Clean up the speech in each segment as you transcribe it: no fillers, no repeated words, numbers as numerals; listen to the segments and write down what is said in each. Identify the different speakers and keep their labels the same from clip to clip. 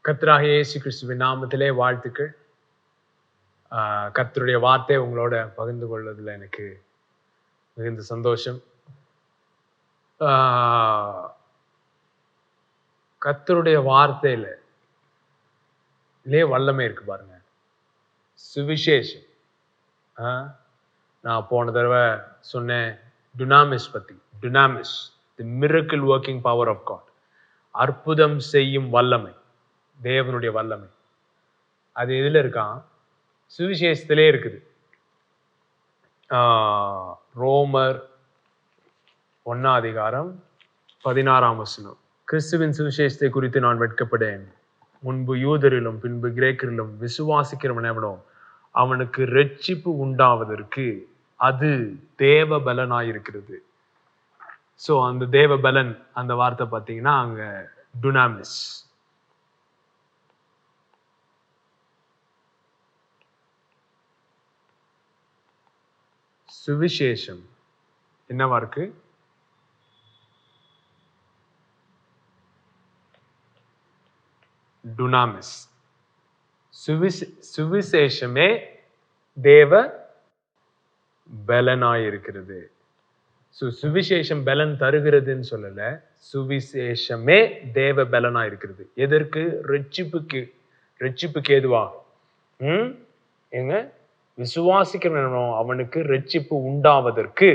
Speaker 1: கர்த்தராகிய இயேசு கிறிஸ்துவின் நாமத்திலே வாழ்த்துக்கள். கர்த்தருடைய வார்த்தை உங்களோட பகிர்ந்து கொள்வதில் எனக்கு மிகுந்த சந்தோஷம். கர்த்தருடைய வார்த்தையிலே வல்லமை இருக்கு பாருங்க. சுவிசேஷம். நான் போன தடவை சொன்னேன் டுனாமிஸ் பத்தி. டுனாமிஸ், the miracle working power of God. அற்புதம் செய்யும் வல்லமை, தேவனுடைய வல்லமை. அது எதுல இருக்கான்? சுவிசேஷத்திலே இருக்குது. ரோமர் 1:16 கிறிஸ்துவின் சுவிசேஷத்தை குறித்து நான் வெட்கப்படேன். முன்பு யூதரிலும் பின்பு கிரேக்கரிலும் விசுவாசிக்கிறவன் எவனோ அவனுக்கு ரட்சிப்பு உண்டாவதற்கு அது தேவ பலனாயிருக்கிறது. ஸோ அந்த தேவ பலன், அந்த வார்த்தை பார்த்தீங்கன்னா அங்க டுனாமிஸ். சுவிசேஷம் என்னவா இருக்கு? டுனாமிஸ். சுவிசேஷமே தேவ பலனாயிருக்கிறது. சுவிசேஷம் பலன் தருகிறதுன்னு சொல்லல, சுவிசேஷமே தேவ பலனாயிருக்கிறது. எதற்கு? ரட்சிப்புக்கு ஏதுவாகும். எங்க விசுவாசிக்கிறவனோ அவனுக்கு ரட்சிப்பு உண்டாவதற்கு.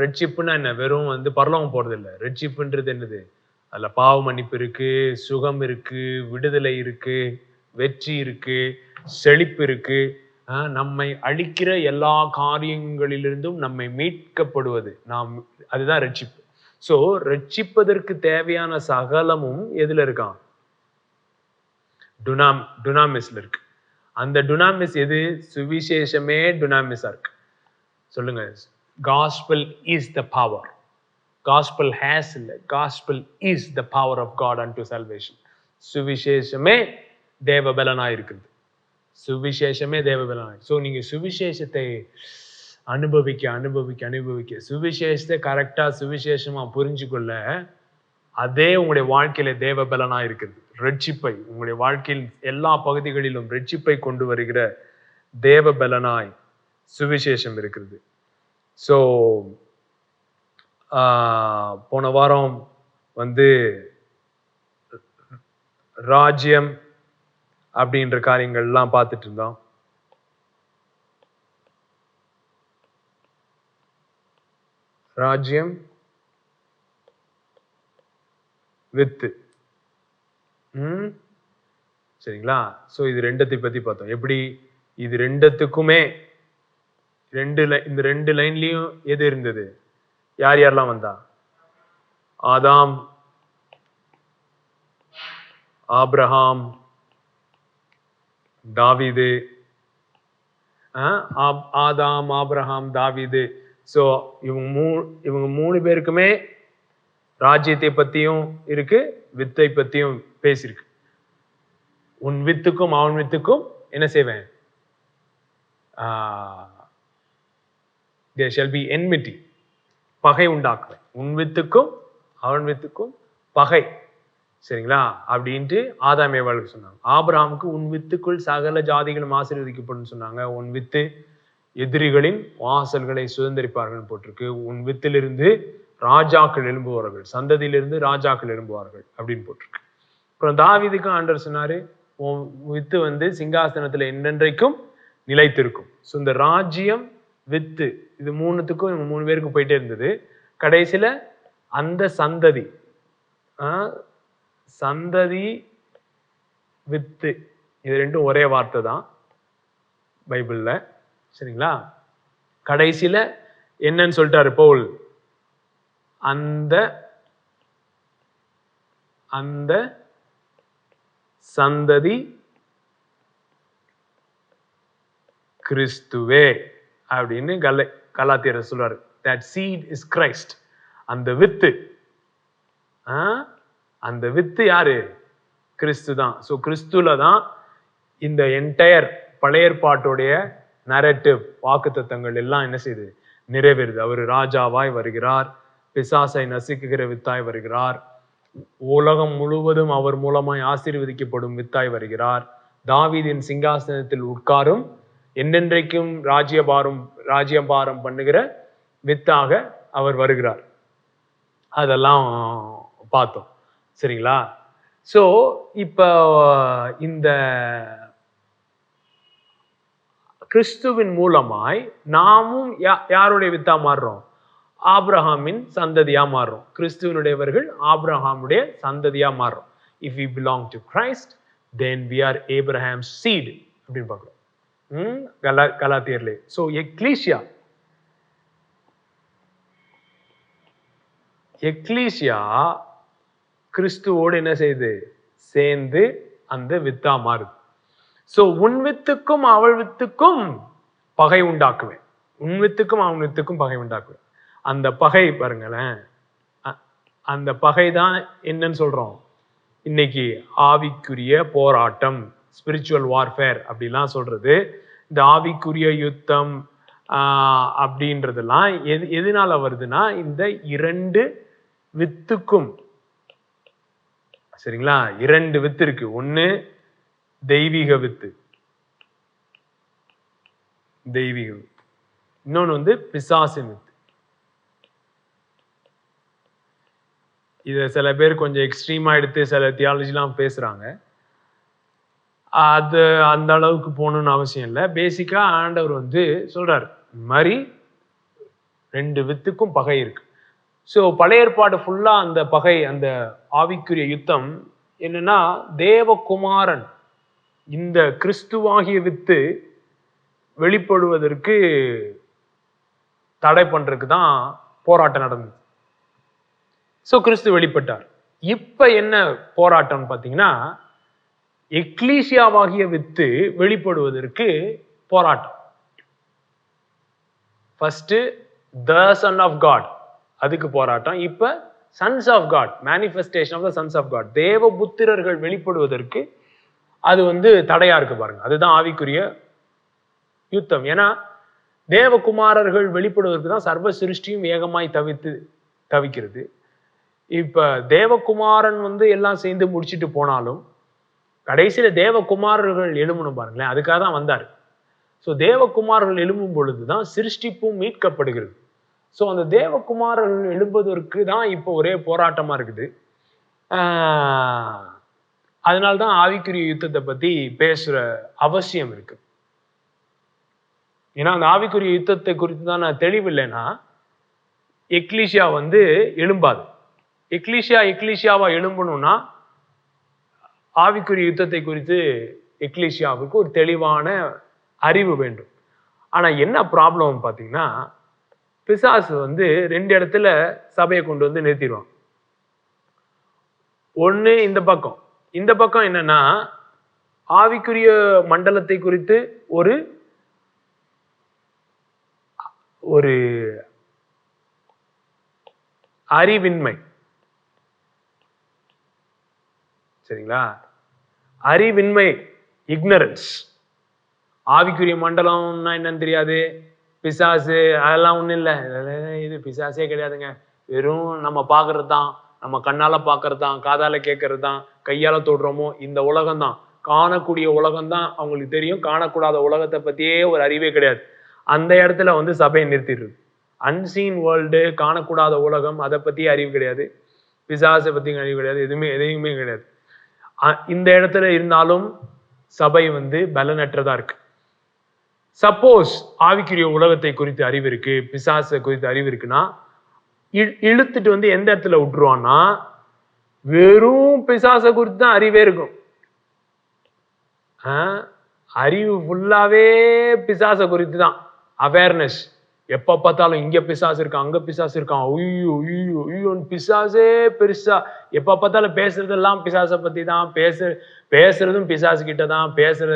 Speaker 1: ரட்சிப்புன்னா என்ன? வெறும் பரலோகம் போறது இல்லை. ரட்சிப்புன்றது என்னது? அதுல பாவ மன்னிப்பு இருக்கு, சுகம் இருக்கு, விடுதலை இருக்கு, வெற்றி இருக்கு, செழிப்பு இருக்கு. நம்மை அழிக்கிற எல்லா காரியங்களிலிருந்தும் நம்மை மீட்கப்படுவது, அதுதான் ரட்சிப்பு. சோ ரட்சிப்பதற்கு தேவையான சகலமும் எதுல இருக்கான்? டுனாமிஸ்ல இருக்கு. அந்த டுனாமிஸ் எது? சுவிசேஷமே டுனாமிஸா இருக்கு. சொல்லுங்க. Gospel is the power. Gospel has இல்ல, Gospel is the power of God unto salvation. சுவிசேஷமே தேவ பலனாய் இருக்குது. சுவிசேஷமே தேவ பலனாய். ஸோ நீங்க சுவிசேஷத்தை அனுபவிக்க சுவிசேஷத்தை கரெக்டா சுவிசேஷமா புரிஞ்சுக்கொள்ள, அதே உங்களுடைய வாழ்க்கையில தேவ பலனாய் இருக்குது. ரட்சிப்பை உங்களுடைய வாழ்க்கையில் எல்லா பகுதிகளிலும் ரட்சிப்பை கொண்டு வருகிற தேவ பலனாய் சுவிசேஷம் இருக்கிறது. ஸோ போன வாரம் ராஜ்யம் அப்படின்ற காரியங்கள்லாம் பார்த்துட்டு இருந்தோம். ராஜ்யம் வித்து. சரிங்களா? சோ இது ரெண்டத்தை பத்தி பார்த்தோம். எப்படி இது ரெண்டத்துக்குமே இந்த ரெண்டு லைன்லயும் எது இருந்தது? யார் யாரெல்லாம் வந்தா? ஆதாம், ஆபிரகாம், தாவீது. ஆதாம், ஆபிரகாம், தாவீது. சோ இவங்க மூணு பேருக்குமே ராஜ்யத்தை பத்தியும் இருக்கு, வித்தை பத்தியும் பேசியிருக்கு. உன் வித்துக்கும் அவன் வித்துக்கும் என்ன செய்வேன்? there shall be enmity, பகை உண்டாக்குவேன். உன் வித்துக்கும் அவன் வித்துக்கும் பகை. சரிங்களா? அப்படின்ட்டு ஆதாம் ஏவாளுக்கு சொன்னாங்க. ஆபிரகாமுக்கு உன் வித்துக்குள் சகல ஜாதிகளும் ஆசீர்வதிக்கப்படும் சொன்னாங்க. உன் வித்து எதிரிகளின் வாசல்களை சுதந்திரிப்பார்கள் போட்டிருக்கு. உன் வித்திலிருந்து ராஜாக்கள் எழும்புவார்கள், சந்ததியிலிருந்து ராஜாக்கள் எழும்புவார்கள் அப்படின்னு போட்டிருக்கு. அப்புறம் தாவீதுக்கும் ஆண்டவர் சொன்னாரு, உன் வித்து சிங்காசனத்துல என்றென்றைக்கும் நிலைத்திருக்கும். ஸோ இந்த ராஜ்யம், வித்து, இது மூணுத்துக்கும் இவங்க மூணு பேருக்கும் போயிட்டே இருந்தது. கடைசியில அந்த சந்ததி வித்து, இது ரெண்டும் ஒரே வார்த்தை தான் பைபிள்ல. சரிங்களா? கடைசியில என்னன்னு சொல்லிட்டாரு பவுல்? அந்த சந்ததி கிறிஸ்துவே அப்படின்னு கலாத்தியர் சொல்றாரு. that seed is Christ. அந்த வித்து யாரு? கிறிஸ்து தான். ஸோ கிறிஸ்துல தான் இந்த என்டையர் பழைய ஏற்பாட்டுடைய நரேட்டிவ், வாக்குத்தத்தங்கள் எல்லாம் என்ன செய்யுது? நிறைவேறுது. அவர் ராஜாவாய் வருகிறார், பிசாசை நசுக்குகிற வித்தாய் வருகிறார், உலகம் முழுவதும் அவர் மூலமாய் ஆசீர்வதிக்கப்படும் வித்தாய் வருகிறார். தாவீதின் சிங்காசனத்தில் உட்காரும் என்னென்றைக்கும் ராஜ்யபாரம் பண்ணுகிற வித்தாக அவர் வருகிறார். அதெல்லாம் பார்த்தோம். சரிங்களா? சோ இப்ப இந்த கிறிஸ்துவின் மூலமாய் நாமும் யாருடைய வித்தா மாறுறோம்? ஆபிரகாமின் சந்ததியா மாறுறோம். கிறிஸ்துவனுடையவர்கள் ஆபிரகாமுடைய சந்ததியா மாறுறோம். If we belong to Christ, then we are Abraham's seed அப்படின்னு பார்க்கிறோம். கலாத்தியர்ல. சோ எக்லீசியா கிறிஸ்துவோடு என்ன செய்யுது? சேர்ந்து அந்த வித்தா மாறுது. சோ உன் வித்துக்கும் அவள் வித்துக்கும் பகை உண்டாக்குவேன். உன் வித்துக்கும் அவன் வித்துக்கும் பகை உண்டாக்குவேன். அந்த பகை பாருங்களேன், அந்த பகை தான் என்னன்னு சொல்றோம் இன்னைக்கு ஆவிக்குரிய போராட்டம், ஸ்பிரிச்சுவல் வார்ஃபேர் அப்படிலாம் சொல்றது. இந்த ஆவிக்குரிய யுத்தம் அப்படின்றதெல்லாம் எதனால வருதுன்னா இந்த இரண்டு வித்துக்கும். சரிங்களா? இரண்டு வித்து இருக்கு. ஒண்ணு தெய்வீக வித்து, இன்னொன்னு பிசாசின் வித்து. இத சில பேர் கொஞ்சம் எக்ஸ்ட்ரீமா எடுத்து சில தியாலஜிலாம் பேசுறாங்க. அது அந்த அளவுக்கு போகணும்னு அவசியம் இல்லை. பேசிக்கா ஆண்டவர் சொல்றாரு, இந்த மாதிரி ரெண்டு வித்துக்கும் பகை இருக்கு. ஸோ பழைய ஏற்பாடு ஃபுல்லா அந்த பகை, அந்த ஆவிக்குரிய யுத்தம் என்னன்னா, தேவகுமாரன் இந்த கிறிஸ்துவாகிய வித்து வெளிப்படுவதற்கு தடை பண்றதுக்கு தான் போராட்டம் நடந்தது. சோ கிறிஸ்து வெளிப்பட்டார். இப்ப என்ன போராட்டம் பாத்தீங்கன்னா, எக்லீசியாவாகிய வித்து வெளிப்படுவதற்கு போராட்டம். First the son of God, அதுக்கு போராட்டம். இப்ப sons of God, manifestation of the sons of God, தேவ புத்திரர்கள் வெளிப்படுவதற்கு அது தடையா இருக்கு பாருங்க. அதுதான் ஆவிக்குரிய யுத்தம். ஏன்னா தேவகுமாரர்கள் வெளிப்படுவதற்கு தான் சர்வ சிருஷ்டியும் வேகமாய் தவிக்கிறது. இப்ப தேவகுமாரன் எல்லாம் சேர்ந்து முடிச்சுட்டு போனாலும் கடைசியில தேவகுமாரர்கள் எழும்பணும் பாருங்களேன். அதுக்காக தான் வந்தாரு. ஸோ தேவகுமாரர்கள் எழும்பும் பொழுதுதான் சிருஷ்டிப்பும் மீட்கப்படுகிறது. ஸோ அந்த தேவகுமாரர்கள் எழும்புவதற்கு தான் இப்போ ஒரே போராட்டமா இருக்குது. அதனால்தான் ஆவிக்குரிய யுத்தத்தை பத்தி பேசுற அவசியம் இருக்கு. ஏன்னா அந்த ஆவிக்குரிய யுத்தத்தை குறித்து தான் நான் தெளிவில்லைன்னா எக்லீசியா எழும்பாது. எக்லீசியாவா எழும்பணும்னா ஆவிக்குரிய யுத்தத்தை குறித்து எக்லீசியாவுக்கு ஒரு தெளிவான அறிவு வேண்டும். ஆனா என்ன ப்ராப்ளம் பாத்தீங்கன்னா, பிசாசு ரெண்டு இடத்துல சபையை கொண்டு நிறுத்திடுவான். ஒண்ணு இந்த பக்கம் என்னன்னா, ஆவிக்குரிய மண்டலத்தை குறித்து ஒரு அறிவின்மை. சரிங்களா? அறிவின்மை, இக்னரன்ஸ். ஆவிக்குரிய மண்டலம்னா என்னன்னு தெரியாது, பிசாசு அதெல்லாம் ஒண்ணும் இல்லை, இது பிசாசே கிடையாதுங்க, வெறும் நம்ம பாக்குறது தான், நம்ம கண்ணால பாக்குறது தான், காதால கேட்கறது தான், கையால தொடுறோமோ இந்த உலகம் தான், காணக்கூடிய உலகம் தான் அவங்களுக்கு தெரியும். காணக்கூடாத உலகத்தை பத்தியே ஒரு அறிவே கிடையாது. அந்த இடத்துல சபையை நிறுத்திடுறது. அன்சீன் வேர்ல்டு, காணக்கூடாத உலகம், அதை பத்தி அறிவு கிடையாது, பிசாசை பத்தி அறிவு கிடையாது, எதையுமே கிடையாது. இந்த இடத்துல இருந்தாலும் சபை பலனற்றதா இருக்கு. சப்போஸ் ஆவிக்குரிய உலகத்தை குறித்து அறிவு இருக்கு, பிசாசை குறித்து அறிவு இருக்குன்னா இழுத்துட்டு எந்த இடத்துல விட்டுருவான்னா, வெறும் பிசாசை குறித்து தான் அறிவே இருக்கும். அறிவு ஃபுல்லாவே பிசாசை குறித்து தான், அவேர்னஸ். எப்ப பார்த்தாலும் இங்க பிசாசு இருக்கான், அங்க பிசாசு இருக்கான், ஐயோன்னு பிசாசே பெருசா. எப்ப பார்த்தாலும் பேசுறதெல்லாம் பிசாசை பத்தி தான், பேசுறதும் பிசாசு கிட்ட தான், பேசுற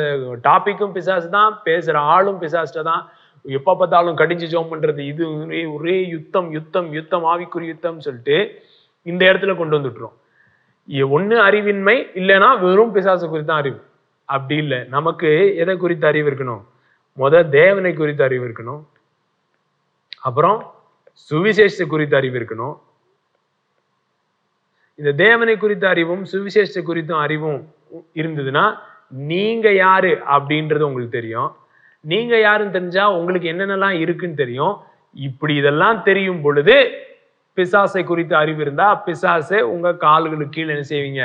Speaker 1: டாபிக்கும் பிசாசு தான், பேசுற ஆளும் பிசாசிட்ட தான். எப்ப பார்த்தாலும் கடிஞ்சு ஜோம் பண்றது, இது ஒரே யுத்தம் யுத்தம் யுத்தம், ஆவிக்குரிய யுத்தம் சொல்லிட்டு இந்த இடத்துல கொண்டு வந்துட்டுரும். ஒண்ணு அறிவின்மை, இல்லைன்னா வெறும் பிசாசு குறித்து தான் அறிவு. அப்படி இல்லை, நமக்கு எதை குறித்து அறிவு இருக்கணும்? தேவனை குறித்து அறிவு இருக்கணும், அப்புறம் சுவிசேஷத்தை குறித்து அறிவு இருக்கணும். இந்த தேவனை குறித்த அறிவும் சுவிசேஷத்தை குறித்தும் அறிவும் இருந்ததுன்னா நீங்க யாரு அப்படின்றது உங்களுக்கு தெரியும். நீங்க யாருன்னு தெரிஞ்சா உங்களுக்கு என்னென்னலாம் இருக்குன்னு தெரியும். இப்படி இதெல்லாம் தெரியும் பொழுது பிசாசை குறித்த அறிவு இருந்தா பிசாசை உங்க கால்களுக்கு கீழே என்ன செய்வீங்க?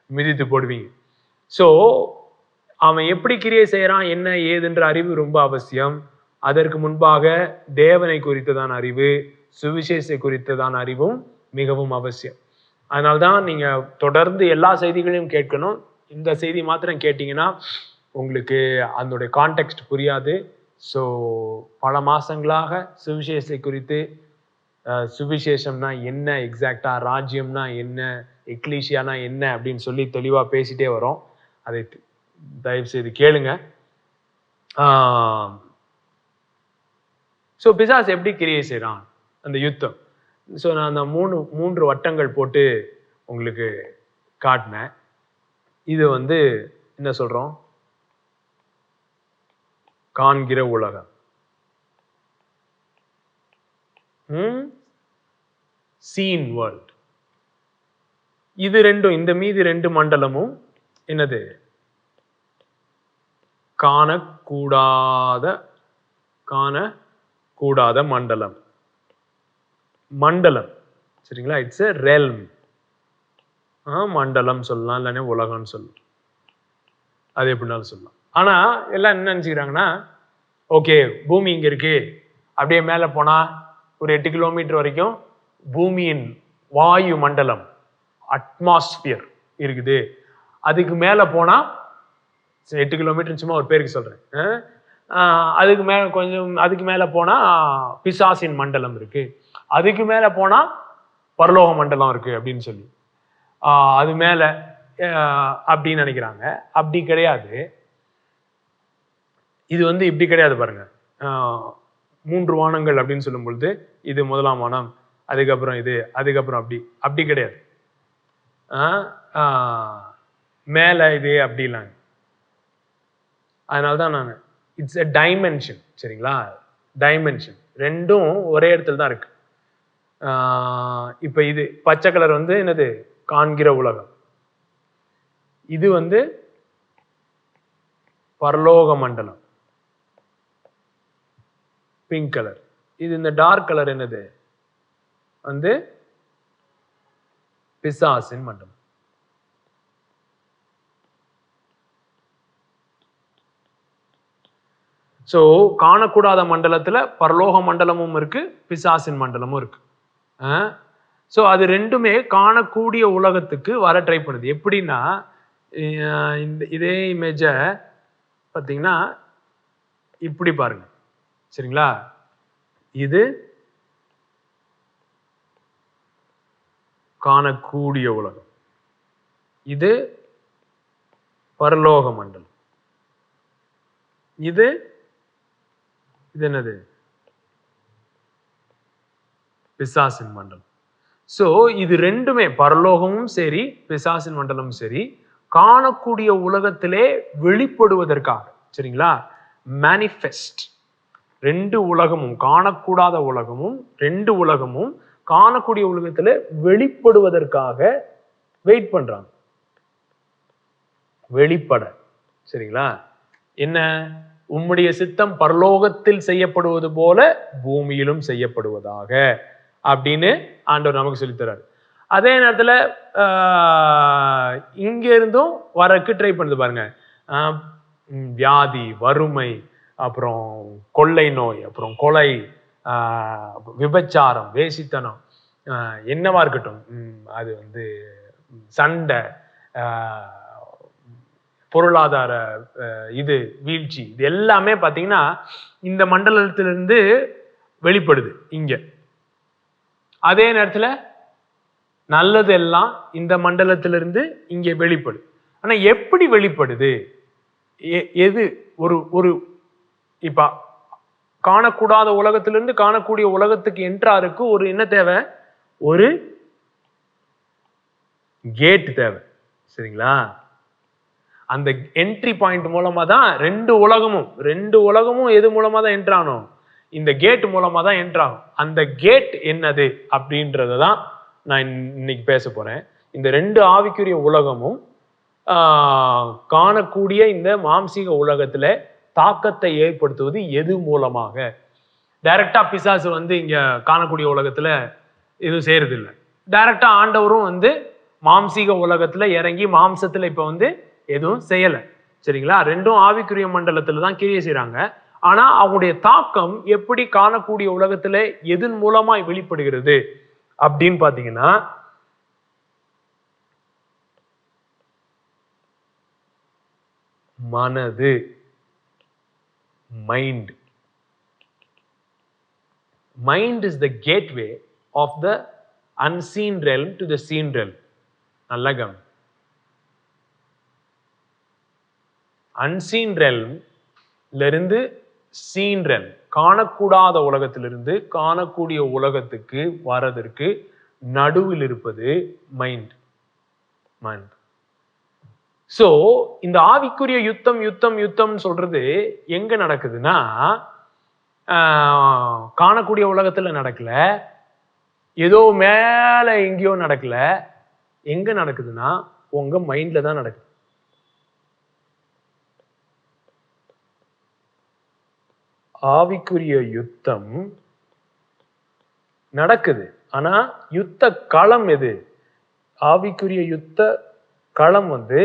Speaker 1: மிதித்து போடுவீங்க. சோ அவன் எப்படி கிரியை செய்யறான் என்ன ஏதுன்ற அறிவு ரொம்ப அவசியம். அதற்கு முன்பாக தேவனை குறித்ததான அறிவு சுவிசேஷத்தை குறித்ததான அறிவும் மிகவும் அவசியம். அதனால்தான் நீங்க தொடர்ந்து எல்லா செய்திகளையும் கேட்கணும். இந்த செய்தி மாத்திரம் கேட்டீங்கன்னா உங்களுக்கு அதனுடைய கான்டெக்ஸ்ட் புரியாது. ஸோ பல மாசங்களாக சுவிசேஷத்தை குறித்து சுவிசேஷம்னா என்ன, எக்ஸாக்டா ராஜ்யம்னா என்ன, எக்லீசியானா என்ன அப்படின்னு சொல்லி தெளிவா பேசிட்டே வரோம். அதை தயவு செய்து கேளுங்க. ஸோ பிசாசு எப்படி கிரியை செய்யறான் அந்த யுத்தம். ஸோ நான் அந்த மூன்று வட்டங்கள் போட்டு உங்களுக்கு காட்டினேன். இது என்ன சொல்றோம்? காண்கிற உலகம். Seen world. இது ரெண்டும், இந்த மீதி ரெண்டு மண்டலமும் என்னது? காணக்கூடாத மண்டலம். மண்டலம் சரிங்களா? It's a realm. மண்டலம் சொல்லலாம், இல்லைன்னா உலகம்னு சொல்லலாம். அது எப்படினாலும் சொல்லலாம். ஆனா எல்லாம் என்ன நினைச்சுக்கிறாங்கன்னா, ஓகே பூமி இங்க இருக்கு, அப்படியே மேல போனா ஒரு 8 கிலோமீட்டர் வரைக்கும் பூமியின் வாயு மண்டலம் அட்மாஸ்பியர் இருக்குது. அதுக்கு மேல போனா 8 கிலோமீட்டர் சும்மா ஒரு பேருக்கு சொல்றேன். அதுக்கு மேல கொஞ்சம் அதுக்கு மேல போனா பிசாசின் மண்டலம் இருக்கு. அதுக்கு மேல போனா பரலோக மண்டலம் இருக்கு அப்படின்னு சொல்லி அது மேல அப்படின்னு நினைக்கிறாங்க. அப்படி கிடையாது. இது இப்படி கிடையாது பாருங்க. 3 வானங்கள் அப்படின்னு சொல்லும் பொழுது இது முதலாம் வானம், அதுக்கப்புறம் இது, அதுக்கப்புறம் அப்படி கிடையாது. மேல இது அப்படிலாம். அதனால்தான் நான் இட்ஸ் எ டைமென்ஷன். சரிங்களா? டைமென்ஷன் ரெண்டும் ஒரே இடத்துல தான் இருக்கு. இப்ப இது பச்சை கலர் என்னது? காண்கிற உலகம். இது பரலோக மண்டலம், பிங்க் கலர். இது இந்த டார்க் கலர் என்னது? பிசாசின் மண்டலம். சோ காணக்கூடாத மண்டலத்துல பரலோக மண்டலமும் இருக்கு, பிசாசின் மண்டலமும் இருக்கு. சோ அது ரெண்டுமே காணக்கூடிய உலகத்துக்கு வர ட்ரை பண்ணுது. எப்படின்னா இதே இமேஜ பார்த்தீங்கன்னா இப்படி பாருங்க. சரிங்களா? இது காணக்கூடிய உலகம், இது பரலோக மண்டலம், இது என்னது? பிசாசின் மண்டலம். சோ இது ரெண்டுமே, பரலோகமும் சரி பிசாசின் மண்டலமும் சரி, காணக்கூடிய உலகத்திலே வெளிப்படுவதற்காக. சரிங்களா? மேனிஃபெஸ்ட். ரெண்டு உலகமும், காணக்கூடாத உலகமும் ரெண்டு உலகமும் காணக்கூடிய உலகத்துல வெளிப்படுவதற்காக வெயிட் பண்றாங்க. வெளிப்பட. சரிங்களா? என்ன? உம்முடைய சித்தம் பரலோகத்தில் செய்யப்படுவது போல பூமியிலும் செய்யப்படுவதாக அப்படின்னு ஆண்டவர் நமக்கு சொல்லித்தராரு. அதே நேரத்துல இங்க இருந்தும் வரக்கு ட்ரை பண்ணுது பாருங்க. வியாதி, வறுமை, அப்புறம் கொள்ளை நோய், அப்புறம் கொலை, விபச்சாரம், வேசித்தனம், என்னவா இருக்கட்டும், அது சண்டை, பொருளாதார வீழ்ச்சி, இது எல்லாமே பாத்தீங்கன்னா இந்த மண்டலத்திலிருந்து வெளிப்படுது இங்க. அதே நேரத்துல நல்லது எல்லாம் இந்த மண்டலத்திலிருந்து இங்க வெளிப்படுது. ஆனா எப்படி வெளிப்படுது? எது ஒரு இப்ப காணக்கூடாத உலகத்திலிருந்து காணக்கூடிய உலகத்துக்கு என்ட்ராருக்கு ஒரு என்ன தேவை? ஒரு கேட் தேவை. சரிங்களா? அந்த என்ட்ரி பாயிண்ட் மூலமா தான் ரெண்டு உலகமும் எது மூலமா தான் என்ட்ரானோம்? இந்த கேட் மூலமா தான் என்ட்ராகும். அந்த கேட் என்னது அப்படின்றதான் நான் இன்னைக்கு பேச போறேன். இந்த ரெண்டு ஆவிக்குரிய உலகமும் காணக்கூடிய இந்த மாம்சீக உலகத்துல தாக்கத்தை ஏற்படுத்துவது எது மூலமாக? டைரக்டா பிசாசு வந்து இங்க காணக்கூடிய உலகத்துல எதுவும் செய்யறது இல்லை. டைரக்டா ஆண்டவரும் வந்து மாம்சீக உலகத்துல இறங்கி மாம்சத்துல இப்ப வந்து எதுவும் செய்யலை. சரிங்களா? ரெண்டும் ஆவிக்குரிய மண்டலத்துல தான் கிரியை செய்யறாங்க. ஆனா அவங்களுடைய தாக்கம் எப்படி காணக்கூடிய உலகத்துல எதன் மூலமா வெளிப்படுகிறது அப்படின்னு பாத்தீங்கன்னா, மனது, mind. Mind is the gateway of the unseen realm to the seen realm. நல்ல கவனம். unseen realm இருந்து seen realm, காணக்கூடாத உலகத்திலிருந்து காணக்கூடிய உலகத்துக்கு வரதற்கு நடுவில் இருப்பது மைண்ட். மைண்ட். சோ இந்த ஆவிக்குரிய யுத்தம் யுத்தம் யுத்தம் சொல்றது எங்க நடக்குதுன்னா, காணக்கூடிய உலகத்துல நடக்கல, ஏதோ மேல எங்கேயோ நடக்கல. எங்க நடக்குதுன்னா உங்க மைண்ட்ல தான் நடக்குது. ஆவிக்குரிய யுத்தம் நடக்குது. ஆனா யுத்த களம் எது? ஆவிக்குரிய யுத்த களம் வந்து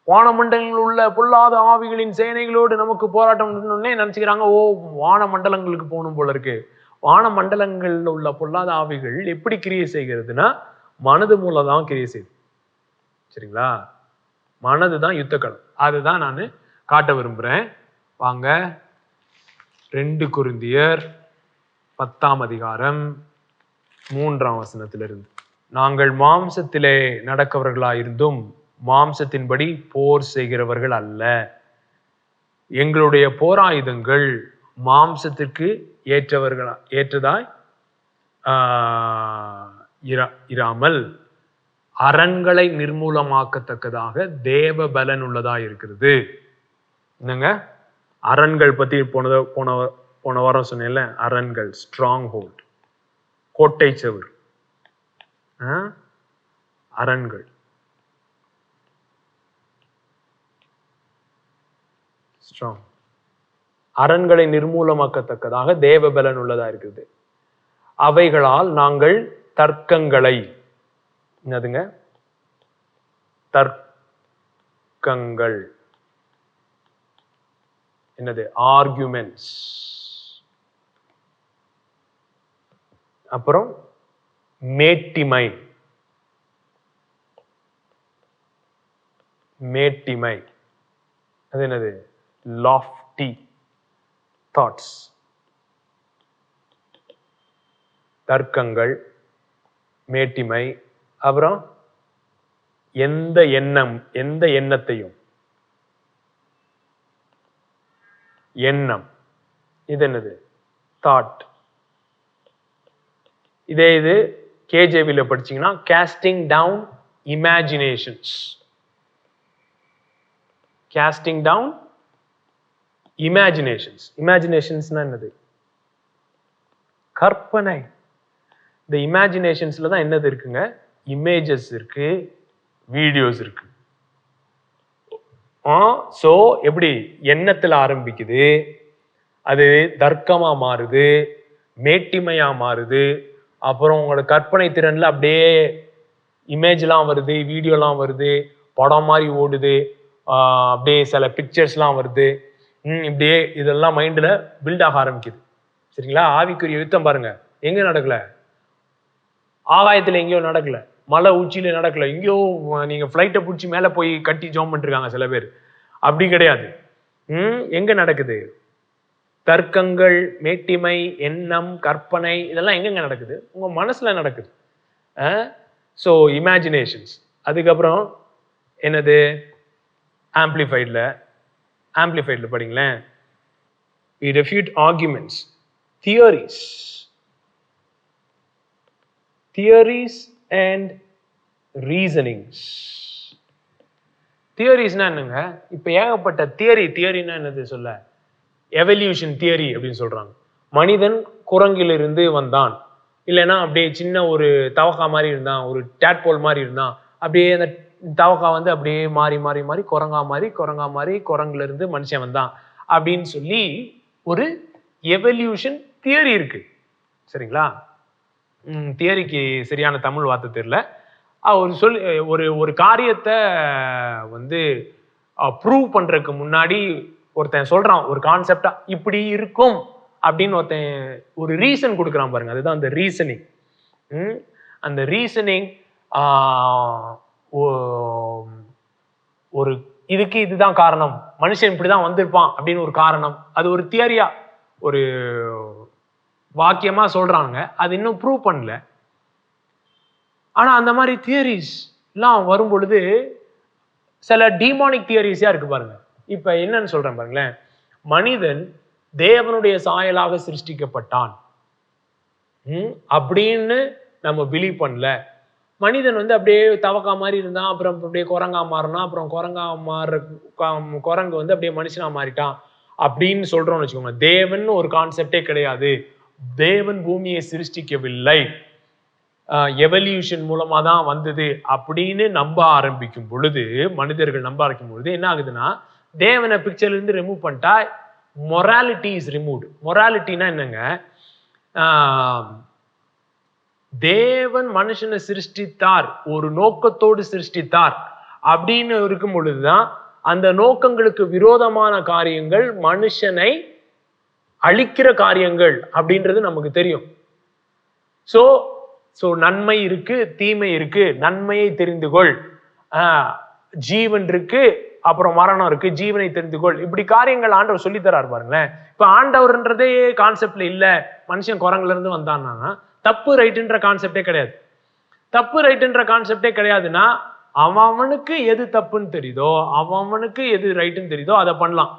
Speaker 1: வானமண்டலங்களில் உள்ள பொல்லாத ஆவிகளின் சேனைகளோடு நமக்கு போராட்டம் நினைச்சுக்கிறாங்க. ஓ, வான மண்டலங்களுக்கு போகணும் போல இருக்கு. வான மண்டலங்கள்ல உள்ள பொல்லாத ஆவிகள் எப்படி கிரியை செய்கிறதுனா மனது மூலம் தான் கிரியை செய்யுது. சரிங்களா? மனதுதான் யுத்த களம். அதுதான் நான் காட்ட விரும்புறேன். வாங்க, 2 கொரிந்தியர் 10ஆம் அதிகாரம் 3ஆம் வசனத்திலிருந்து. நாங்கள் மாம்சத்திலே நடக்கவர்களாயிருந்தும் மாம்சத்தின்படி போர் செய்கிறவர்கள் அல்ல. எங்களுடைய போராயுதங்கள் மாம்சத்திற்கு ஏற்றதாய் இராமல் அரண்களை நிர்மூலமாக்கத்தக்கதாக தேவ பலன் உள்ளதா இருக்கிறது. என்னங்க அரண்கள் பத்தி போன வாரம் சொன்னேன்ல, அரண்கள், ஸ்ட்ராங் ஹோல்ட், கோட்டை செவர், அரண்கள். ஸ்ட்ராங். அரண்களை நிர்மூலமாக்கத்தக்கதாக தேவ பலன் உள்ளதா இருக்குது. அவைகளால் நாங்கள் தர்க்கங்களை, என்னதுங்க தர்க்கங்கள், என்னது ஆர்குமெண்ட்ஸ், அப்புறம் மேட்டிமை, மேட்டிமை அது என்னது lofty thoughts, தர்க்கங்கள், மேட்டிமை, அப்புறம் எந்த எண்ணத்தையும், எண்ணம், இது என்னது தாட். இது கேஜேவில படிச்சீங்கன்னா casting down imaginations. casting down imaginations. imaginations-னா என்னது? கற்பனை. இந்த இமேஜினேஷன்ஸ்ல தான் என்னது இருக்குங்க? இமேஜஸ் இருக்கு, வீடியோஸ் இருக்கு. சோ எப்படி எண்ணத்துல ஆரம்பிக்குது, அது தர்க்கமா மாறுது, மேட்டிமையா மாறுது, அப்புறம் உங்களோட கற்பனை திறன்ல அப்படியே இமேஜ்லாம் வருது, வீடியோலாம் வருது, படம் மாதிரி ஓடுது, அப்படியே சில பிக்சர்ஸ்லாம் வருது, இப்படியே இதெல்லாம் மைண்ட்ல பில்ட் ஆக ஆரம்பிக்குது. சரிங்களா? ஆவிக்குரிய யுத்தம் பாருங்க, எங்க நடக்கல, ஆகாயத்துல எங்கேயோ நடக்கல, மலை உச்சியில நடக்கல, எங்கேயோ நீங்க பிளைட்டை பிடிச்சி மேல போய் கட்டி ஜாம் பண்ணிருக்காங்க சில பேர். அப்படி கிடையாது. எங்க நடக்குது? தர்க்கங்கள், மேட்டிமை, எண்ணம், கற்பனை, இதெல்லாம் எங்கெங்க நடக்குது? உங்க மனசுல நடக்குது. So imaginations. அதுக்கப்புறம் என்னது? ஆம்பிளிஃபைட்ல படிங்களேன். we refute arguments, theories and reasonings. தியரிஸ்னா என்னங்க? இப்ப ஏகப்பட்ட தியரினா என்னது சொல்ல? எவல்யூஷன் தியரி அப்படின்னு சொல்றாங்க. மனிதன் குரங்கிலிருந்து வந்தான், இல்லைன்னா அப்படியே சின்ன ஒரு தவக்கா மாதிரி இருந்தான், ஒரு டேட்போல் மாதிரி இருந்தான், அப்படியே அந்த தவக்கா வந்து அப்படியே மாறி மாறி மாறி குரங்கா மாறி குரங்குல இருந்து மனுஷன் வந்தான் அப்படின்னு சொல்லி ஒரு எவல்யூஷன் தியரி இருக்கு. சரிங்களா? தியரிக்கு சரியான தமிழ் வார்த்தை தெரியல. ஒரு ஒரு காரியத்தை வந்து ப்ரூவ் பண்றதுக்கு முன்னாடி ஒருத்தன் சொல்றான் ஒரு கான்செப்டா இப்படி இருக்கும் அப்படின்னு ஒருத்தன் ஒரு ரீசன் கொடுக்குறான் பாருங்க, அதுதான் அந்த ரீசனிங். அந்த ரீசனிங் ஒரு இதுக்கு இதுதான் காரணம், மனுஷன் இப்படிதான் வந்திருப்பான் அப்படின்னு ஒரு காரணம், அது ஒரு தியரியா ஒரு வாக்கியமா சொல்றாங்க, அது இன்னும் ப்ரூவ் பண்ணல. ஆனா அந்த மாதிரி தியரிஸ் எல்லாம் வரும் பொழுது சில டீமானிக் தியரிஸா இருக்கு பாருங்க. இப்ப என்னன்னு சொல்றேன் பாருங்களேன், மனிதன் தேவனுடைய சாயலாக சிருஷ்டிக்கப்பட்டான் அப்படின்னு நம்ம பிலீவ் பண்ணல. மனிதன் வந்து அப்படியே தவக்கா மாதிரி இருந்தான், அப்புறம் அப்படியே குரங்கா மாறினா, அப்புறம் குரங்கு வந்து அப்படியே மனுஷனா மாறிட்டான் அப்படின்னு சொல்றோம்னு வச்சுக்கோங்க. தேவன் ஒரு கான்செப்டே கிடையாது. தேவன் பூமியை சிருஷ்டிக்கவில்லை, எவல்யூஷன் மூலமா தான் வந்தது அப்படின்னு நம்ப ஆரம்பிக்கும் பொழுது, மனிதர்கள் நம்ப ஆரம்பிக்கும் பொழுது என்ன ஆகுதுன்னா, தேவனை பிக்சர்ல இருந்து ரிமூவ் பண்ணிட்டா மொராலிட்டி இஸ் ரிமூவ்டு. மொராலிட்டினா என்னங்க, தேவன் மனுஷனை சிருஷ்டித்தார், ஒரு நோக்கத்தோடு சிருஷ்டித்தார் அப்படின்னு இருக்கும் பொழுதுதான் அந்த நோக்கங்களுக்கு விரோதமான காரியங்கள், மனுஷனை அழிக்கிற காரியங்கள் அப்படின்றது நமக்கு தெரியும். சோ நன்மை இருக்கு, தீமை இருக்கு, நன்மையை தெரிந்து கொள், ஜீவன் இருக்கு, அப்புறம் மரணம் இருக்கு, ஜீவனை தெரிந்து கொள், இப்படி காரியங்கள் ஆண்டவர் சொல்லி தராரு பாருங்களேன். இப்ப ஆண்டவர்ன்றதே கான்செப்ட்ல இல்ல, மனுஷன் குரங்குல இருந்து வந்தான்னா தப்பு ரைட்டுன்ற கான்செப்டே கிடையாது. தப்பு ரைட்டுன்ற கான்செப்டே கிடையாதுன்னா அவனுக்கு எது தப்புன்னு தெரியுதோ, அவனுக்கு எது ரைட்டுன்னு தெரியுதோ அதை பண்ணலாம்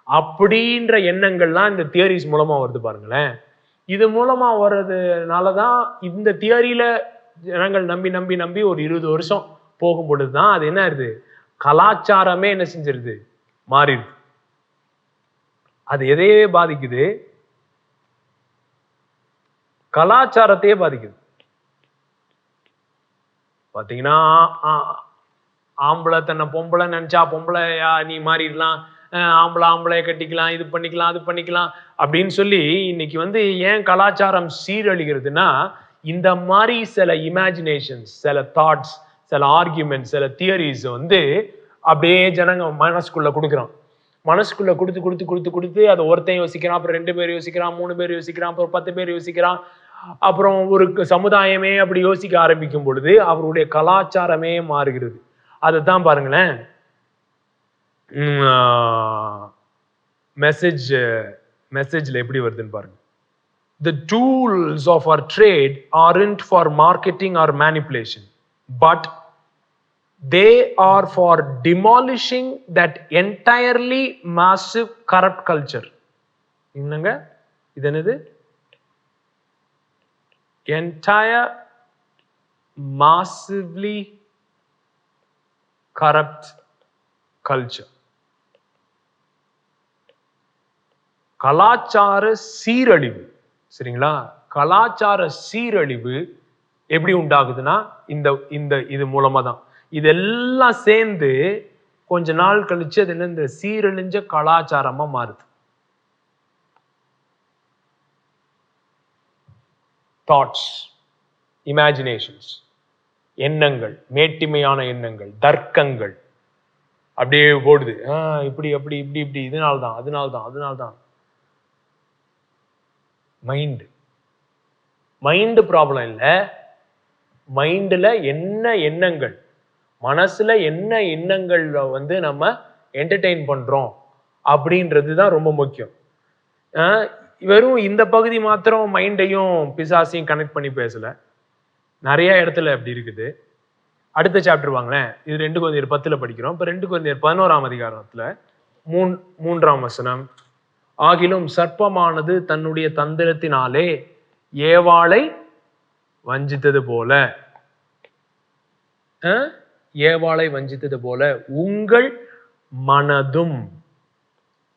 Speaker 1: அப்படின்ற எண்ணங்கள்லாம் இந்த தியரிஸ் மூலமா வருது பாருங்களேன். இது மூலமா வர்றதுனாலதான் இந்த தியரியில ஜனங்கள் நம்பி நம்பி நம்பி ஒரு 20 வருஷம் போகும் பொழுதுதான் அது என்ன ஆகுது, கலாச்சாரமே என்ன செஞ்சிருது, மாறிடுது. அது எதையே பாதிக்குது, கலாச்சாரத்தையே பாதிக்குது. பாத்தீங்கன்னா ஆம்பளை தன்னை பொம்பளை நினைச்சா பொம்பளையா நீ மாறிடலாம், ஆம்பளைய கட்டிக்கலாம், இது பண்ணிக்கலாம், அது பண்ணிக்கலாம் அப்படின்னு சொல்லி இன்னைக்கு வந்து ஏன் கலாச்சாரம் சீரழிகிறதுனா, இந்த மாதிரி சில இமேஜினேஷன்ஸ், சில தாட்ஸ், சில ஆர்கியூமெண்ட்ஸ், சில தியரிஸ் வந்து அப்படியே ஜனங்க மனசுக்குள்ள கொடுக்குறான். மனசுக்குள்ள கொடுத்து கொடுத்து கொடுத்து கொடுத்து அதை ஒருத்தன் யோசிக்கிறான், அப்புறம் 2 பேர் யோசிக்கிறான், 3 பேர் யோசிக்கிறான், அப்புறம் 10 பேர் யோசிக்கிறான், அப்புறம் ஒரு சமுதாயமே அப்படி யோசிக்க ஆரம்பிக்கும் பொழுது அவருடைய கலாச்சாரமே மாறுகிறது. அதுதான் பாருங்களேன், மெசேஜ்ல எப்படி வருதுன்னு பாருங்க. The tools of our trade aren't for marketing or manipulation, but they are for demolishing that entirely massive corrupt culture. என்னங்க இது, என்னது, entire massively corrupt culture. கலாச்சார சீரழிவு. சரிங்களா? கலாச்சார சீரழிவு எப்படி உண்டாகுதுன்னா இந்த இந்த இது மூலமா தான். இதெல்லாம் சேர்ந்து கொஞ்ச நாள் கழிச்சு அது என்ன, இந்த சீரழிஞ்ச கலாச்சாரமா மாறுது. தாட்ஸ், இமேஜினேஷன்ஸ், எண்ணங்கள், மேட்டிமையான எண்ணங்கள், தர்க்கங்கள் அப்படியே ஓடுது. இப்படி அப்படி இப்படி இப்படி, அதனால்தான் மைண்ட் ப்ராப்ளம் இல்லை, மைண்ட்ல என்ன எண்ணங்கள், மனசுல என்ன எண்ணங்கள் வந்து நம்ம என்டர்டெயின் பண்றோம் அப்படின்றது தான் ரொம்ப முக்கியம். வெறும் இந்த பகுதி மாத்திரம் மைண்டையும் பிசாசையும் கனெக்ட் பண்ணி பேசல, நிறைய இடத்துல அப்படி இருக்குது. அடுத்த சாப்டர் வாங்களேன், இது 2 கொரிந்தியர் 10 படிக்கிறோம். இப்ப 2 கொரிந்தியர் 11 அதிகாரத்துல 3ஆம் வசனம், ஆகிலும் சர்ப்பமானது தன்னுடைய தந்திரத்தினாலே ஏவாளை வஞ்சித்தது போல,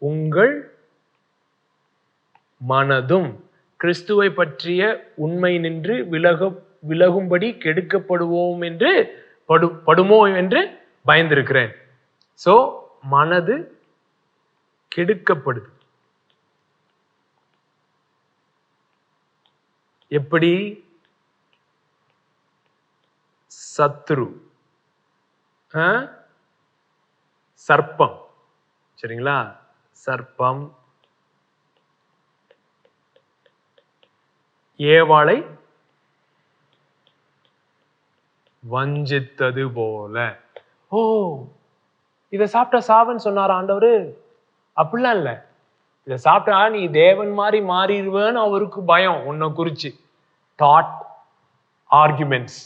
Speaker 1: உங்கள் மனதும் கிறிஸ்துவை பற்றிய உண்மை நின்று விலகும்படி கெடுக்கப்படுவோம் என்று படுமோ என்று பயந்திருக்கிறேன். சோ மனது கெடுக்கப்படுது. எப்படி? சத்ரு, சர்ப்பம், சரிங்களா? சர்ப்பம் ஏவாளை வஞ்சித்தது போல. ஓ, இத சாப்பிட்டா சாவன்னு சொன்னார் ஆண்டவரு? அப்படிலாம் இல்ல. இத சாப்பிட்டா நீ தேவன் மாதிரி மாறிடுவேன்னு அவருக்கு பயம். உன்னை குறிச்சு தாட், ஆர்குமெண்ட்ஸ்,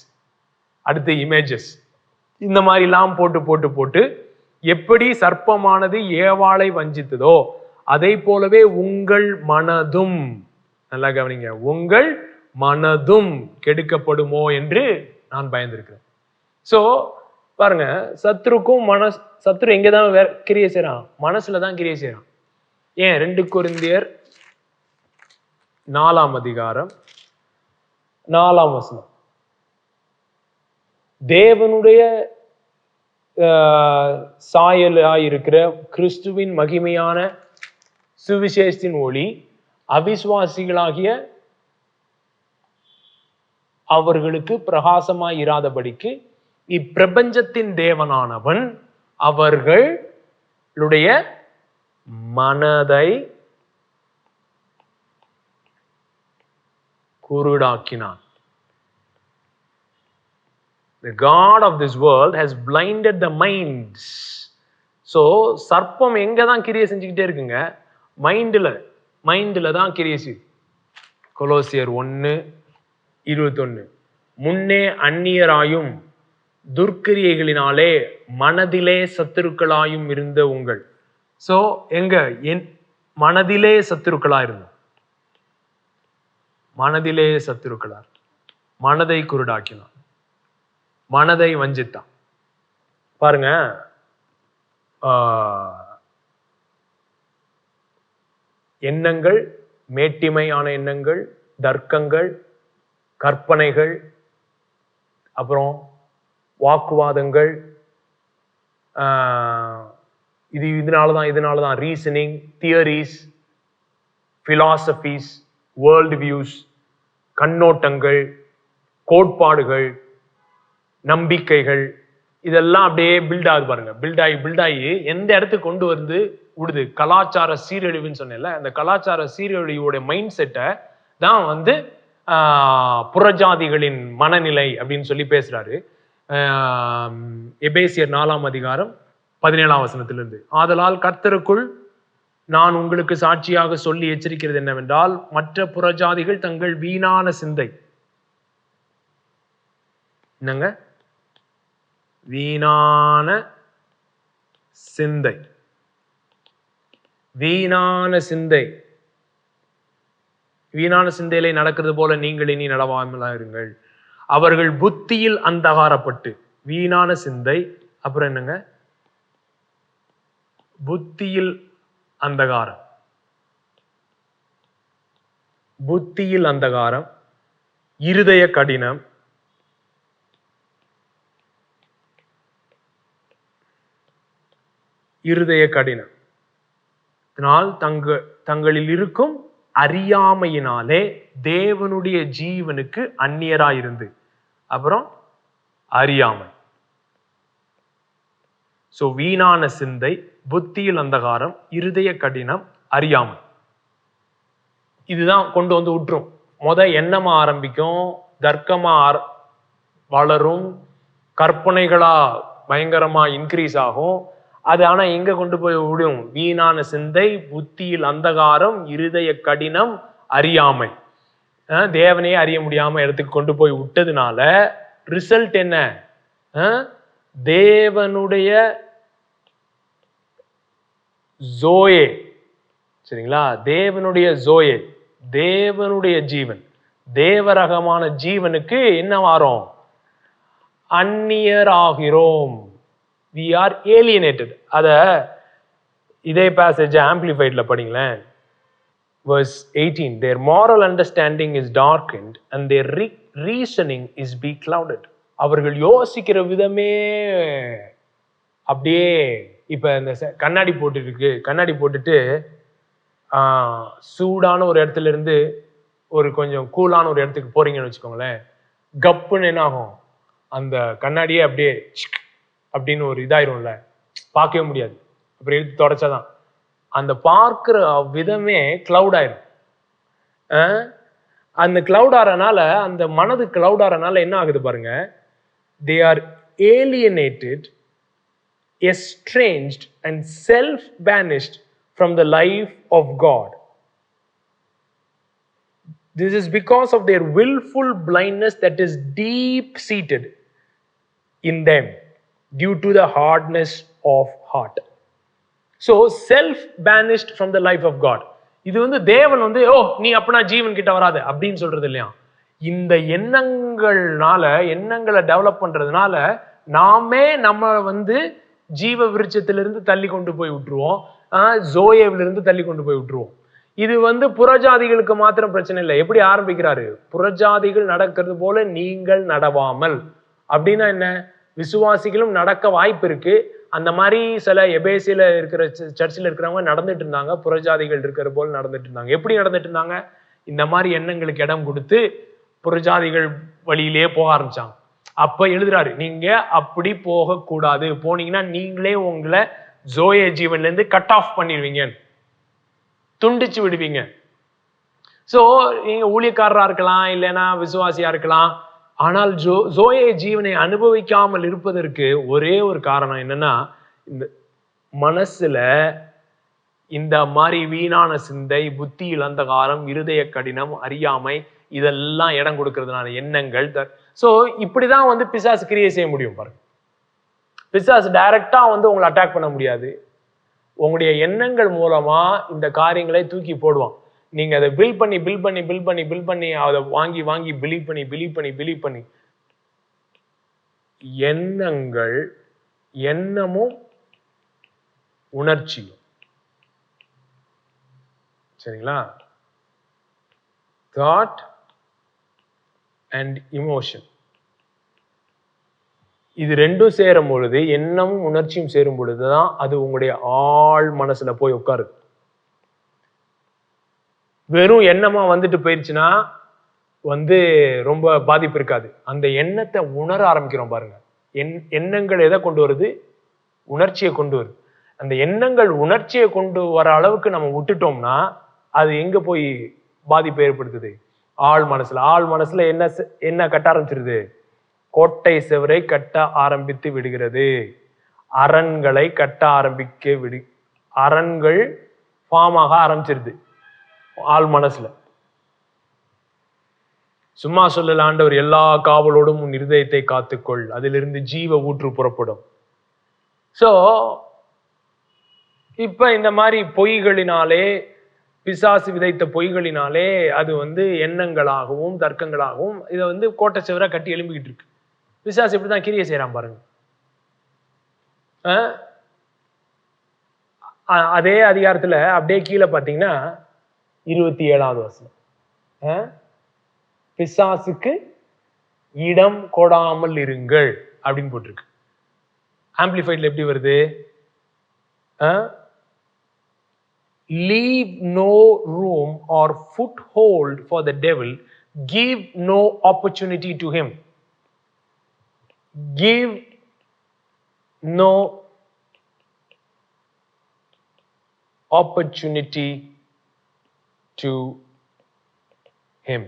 Speaker 1: அடுத்து இமேஜஸ், இந்த மாதிரி எல்லாம் போட்டு போட்டு போட்டு எப்படி சர்ப்பமானது ஏவாளை வஞ்சித்ததோ அதை போலவே உங்கள் மனதும், நல்லா கவனிங்க, உங்கள் மனதும் கெடுக்கப்படுமோ என்று நான் பயந்திருக்கிறேன். சோ பாருங்க, சத்ரு எங்கதான் கிரியை செய்யறான்? மனசுலதான் கிரியை செய்யறான். ஏன்? 2 கொரிந்தியர் 4ஆம் அதிகாரம் 4ஆம் வசனம், தேவனுடைய சாயலாயிருக்கிற கிறிஸ்துவின் மகிமையான சுவிசேஷத்தின் ஒளி அவிசுவாசிகளாகிய அவர்களுக்கு பிரகாசமாய் இராதபடிக்கு இப்பிரபஞ்சத்தின் தேவனானவன் அவர்களுடைய மனதை குருடாக்கினான். The God of this world has blinded the minds. So சர்ப்பம் எங்க தான் கிரியை செஞ்சுக்கிட்டே இருக்குங்க? மைண்ட்ல தான் கிரியை செய்யுது. கொலோசியர் 1:21, முன்னே அந்நியராயும் துர்க்கிரியைகளினாலே மனதிலே சத்துருக்களாயும் இருந்த உங்கள். சோ எங்க? மனதிலே சத்துருக்களா இருந்தோம். மனதிலே சத்துருக்களா, மனதை குருடாக்கினான், மனதை வஞ்சித்தான். பாருங்க, எண்ணங்கள், மேட்டிமையான எண்ணங்கள், தர்க்கங்கள், கற்பனைகள், அப்புறம் வாக்குவாதங்கள், இதனாலதான் reasoning, theories, philosophies, world views, கண்ணோட்டங்கள், கோட்பாடுகள், நம்பிக்கைகள், இதெல்லாம் அப்படியே பில்ட் ஆகுது பாருங்க. பில்டாகி எந்த இடத்துக்கு கொண்டு வந்து விடுது? கலாச்சார சீரழிவுன்னு சொன்னேன்ல, அந்த கலாச்சார சீரழிவோட மைண்ட் செட்டை தான் புறஜாதிகளின் மனநிலை அப்படின்னு சொல்லி பேசுறாரு. எபேசியர் 4ஆம் அதிகாரம் 17ஆம் வசனத்திலிருந்து, ஆதலால் கர்த்தருக்குள் நான் உங்களுக்கு சாட்சியாக சொல்லி எச்சரிக்கிறது என்னவென்றால், மற்ற புறஜாதிகள் தங்கள் வீணான சிந்தை, என்னங்க? வீணான சிந்தை, வீணான சிந்தையிலே நடக்கிறது போல நீங்கள் இனி நடவாமலா இருங்கள். அவர்கள் புத்தியில் அந்தகாரப்பட்டு, வீணான சிந்தை, அப்புறம் என்னங்க? புத்தியில் அந்தகாரம், புத்தியில் அந்தகாரம், இருதய கடினம், இதனால் தங்களில் இருக்கும் அறியாமையினாலே தேவனுடைய ஜீவனுக்கு அந்நியராயிருந்து, அப்புறம் அறியாமை. சோ வீணான சிந்தை, புத்தியில் அந்தகாரம், இருதய கடினம், அறியாமை, இதுதான் கொண்டு வந்து விட்டுரும். எண்ணமா ஆரம்பிக்கும், தர்க்கமா வளரும், கற்பனைகளா பயங்கரமா இன்க்ரீஸ் ஆகும். அது ஆனா எங்க கொண்டு போய் விடும்? வீணான சிந்தை, புத்தியில் அந்தகாரம், இருதய கடினம், அறியாமை. தேவனையே அறிய முடியாம இடத்துக்கு கொண்டு போய் விட்டதுனால ரிசல்ட் என்ன? தேவனுடைய ஜோயே, சரிங்களா? தேவனுடைய ஜோயே, தேவனுடைய ஜீவன், தேவரகமான ஜீவனுக்கு என்ன வாரோம்? அந்நியராகிறோம். We are alienated. அத இதே passage ஆம்பிளிஃபைட்ல படிங்களேன். verse 18, their moral understanding is darkened and their reasoning is beclouded. அவர்கள் யோசிக்கிற விதமே அப்படியே, இப்ப இந்த கண்ணாடி போட்டுட்டு சூடான ஒரு இடத்துல இருந்து ஒரு கொஞ்சம் கூலான ஒரு இடத்துக்கு போறீங்கன்னு வச்சுக்கோங்களேன், கப்புன்னு என்ன ஆகும், அந்த கண்ணாடியே அப்படியே அப்படின்னு ஒரு இதாயிரும்ல, பார்க்கவே முடியாது. அப்புறம் எடுத்து தொடச்சாதான் அந்த பார்க்கிற விதமே கிளவுட் ஆயிரும். அந்த கிளவுட் ஆறனால, அந்த மனது கிளவுட் ஆறனால என்ன ஆகுது பாருங்க, they are alienated, estranged and self-banished from the life of God. This is because of their willful blindness that is deep-seated in them due to the hardness of heart. So, self-banished from the life of God. இது வந்து தேவன் வந்து நீ அப்பனா ஜீவன் கிட்ட வராது அப்படின்னு சொல்றது இல்லையா. இந்த எண்ணங்களை டெவலப் பண்றதுனால நாமே நம்ம வந்து ஜீவ விருட்சத்திலிருந்து தள்ளி கொண்டு போய் விட்டுருவோம், ஜோயேவிலிருந்து தள்ளி கொண்டு போய் விட்டுருவோம். இது வந்து புறஜாதிகளுக்கு மாத்திரம் பிரச்சனை இல்லை. எப்படி ஆரம்பிக்கிறாரு, புறஜாதிகள் நடக்கிறது போல நீங்கள் நடவாமல். அப்படின்னா என்ன, விசுவாசிகளும் நடக்க வாய்ப்பு இருக்கு. அந்த மாதிரி சில எபேசியில இருக்கிற சர்ச்சில் இருக்கிறவங்க நடந்துட்டு இருந்தாங்க, புறஜாதிகள் இருக்கிற போல நடந்துட்டு இருந்தாங்க. எப்படி நடந்துட்டு இருந்தாங்க, இந்த மாதிரி எண்ணங்களுக்கு இடம் கொடுத்து புறஜாதிகள் வழியிலேயே போக ஆரம்பிச்சாங்க. அப்ப எழுதுறாரு, நீங்க அப்படி போக கூடாது, போனீங்கன்னா நீங்களே உங்களை ஜோயே ஜீவன்ல இருந்து கட் ஆஃப் பண்ணிடுவீங்க, துண்டிச்சு விடுவீங்க. சோ நீங்க ஊழியக்காரரா இருக்கலாம், இல்லைன்னா விசுவாசியா இருக்கலாம், ஆனால் ஜோயே ஜீவனை அனுபவிக்காமல் இருப்பதற்கு ஒரே ஒரு காரணம் என்னன்னா, இந்த மனசுல இந்த மாதிரி வீணான சிந்தை, புத்தி இழந்தகாரம், இருதய கடினம், அறியாமை, இதெல்லாம் இடம் கொடுக்கறதுனால எண்ணங்கள். சோ இப்படிதான் வந்து பிசாசு கிரியை செய்ய முடியும் பாருங்க. பிசாசு டைரக்டா வந்து உங்களை அட்டாக் பண்ண முடியாது. உங்களுடைய எண்ணங்கள் மூலமா இந்த காரியங்களை தூக்கி போடுவான். நீங்க அதை பில் பண்ணி அதை வாங்கி பிலீவ் பண்ணி எண்ணமும் உணர்ச்சியும், சரிங்களா, தாட் அண்ட் இமோஷன், இது ரெண்டும் சேரும் பொழுது, எண்ணமும் உணர்ச்சியும் சேரும் பொழுதுதான் அது உங்களுடைய ஆழ் மனசுல போய் உட்காருது. வெறும் எண்ணமா வந்துட்டு போயிடுச்சுன்னா வந்து ரொம்ப பாதிப்பு இருக்காது. அந்த எண்ணத்தை உணர ஆரம்பிக்கிறோம் பாருங்க. எண்ணங்கள் எதை கொண்டு வருது, உணர்ச்சியை கொண்டு வருது. அந்த எண்ணங்கள் உணர்ச்சியை கொண்டு வர அளவுக்கு நம்ம விட்டுட்டோம்னா அது எங்க போய் பாதிப்பு ஏற்படுத்துது, ஆழ் மனசுல என்ன கட்ட ஆரம்பிச்சிருது, கோட்டை செவரை கட்ட ஆரம்பித்து விடுகிறது. அரண்களை கட்ட அரண்கள் ஃபார்ம் ஆக ஆரம்பிச்சிருது ஆள் மனசுல. சும்மா சொல்லல ஆண்டவர், எல்லா காவலோடும் உன் இருதயத்தை காத்துக்கொள், அதிலிருந்து ஜீவ ஊற்று புறப்படும். சோ இப்ப இந்த மாதிரி பொய்களினாலே, பிசாசு விதைத்த பொய்களினாலே அது வந்து எண்ணங்களாகவும் தர்க்கங்களாகவும் இதை வந்து கோட்டை செவரா கட்டி எழும்பிக்கிட்டு இருக்கு. பிசாசு இப்படிதான் கிரியை செய்யறான் பாருங்க. அதே அதிகாரத்துல அப்படியே கீழே பாத்தீங்கன்னா 27வது வசனம், பிசாசுக்கு இடம் கொடாமல் இருங்கள் அப்படின்னு போட்டிருக்கு. ஆம்பிளிஃபைட்ல எப்படி வருது, leave no room or foothold for the devil, give no opportunity to him. Give no opportunity to him.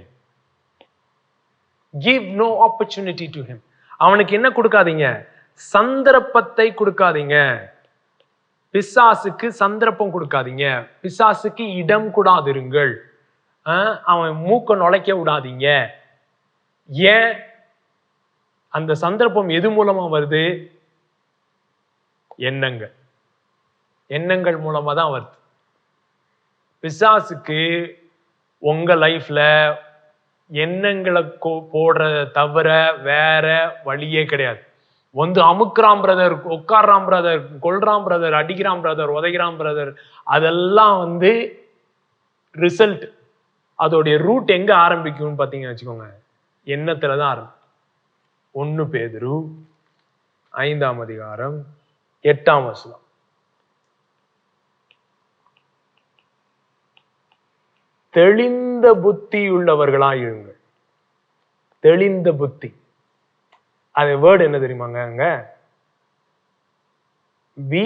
Speaker 1: Give no opportunity to him. அவனுக்கு என்ன கொடுக்காதீங்க, சந்தர்ப்பத்தை கொடுக்காதீங்க. பிசாசுக்கு சந்தர்ப்பம் கொடுக்காதீங்க, பிசாசுக்கு இடம் கூடாதிருங்கள், அவன் மூக்க நுழைக்க விடாதீங்க. ஏன் அந்த சந்தர்ப்பம் எது மூலமா வருது, எண்ணங்கள் மூலமா தான் வருது. பிசாசுக்கு உங்க லைஃப்ல எண்ணங்களை போடுறத தவிர வேற வழியே கிடையாது. வந்து அமுக்குறான் பிரதர், உட்கார்றான் பிரதர், கொல்றான் பிரதர், அடிக்கிறான் பிரதர், உதைக்கிறான் பிரதர், அதெல்லாம் வந்து ரிசல்ட் அதோடைய ரூட் எங்க ஆரம்பிக்கும்னு பாத்தீங்கன்னு வச்சுக்கோங்க, எண்ணத்துலதான் ஆரம்பிக்கும். 1 பேதுரு 5ஆம் அதிகாரம் 8ஆம் வசனம். தெளிந்த புத்தி உள்ளவர்களாயிருங்கள். தெளிந்த புத்தி, அது வேர்டு என்ன தெரியுமாங்க? அங்க பி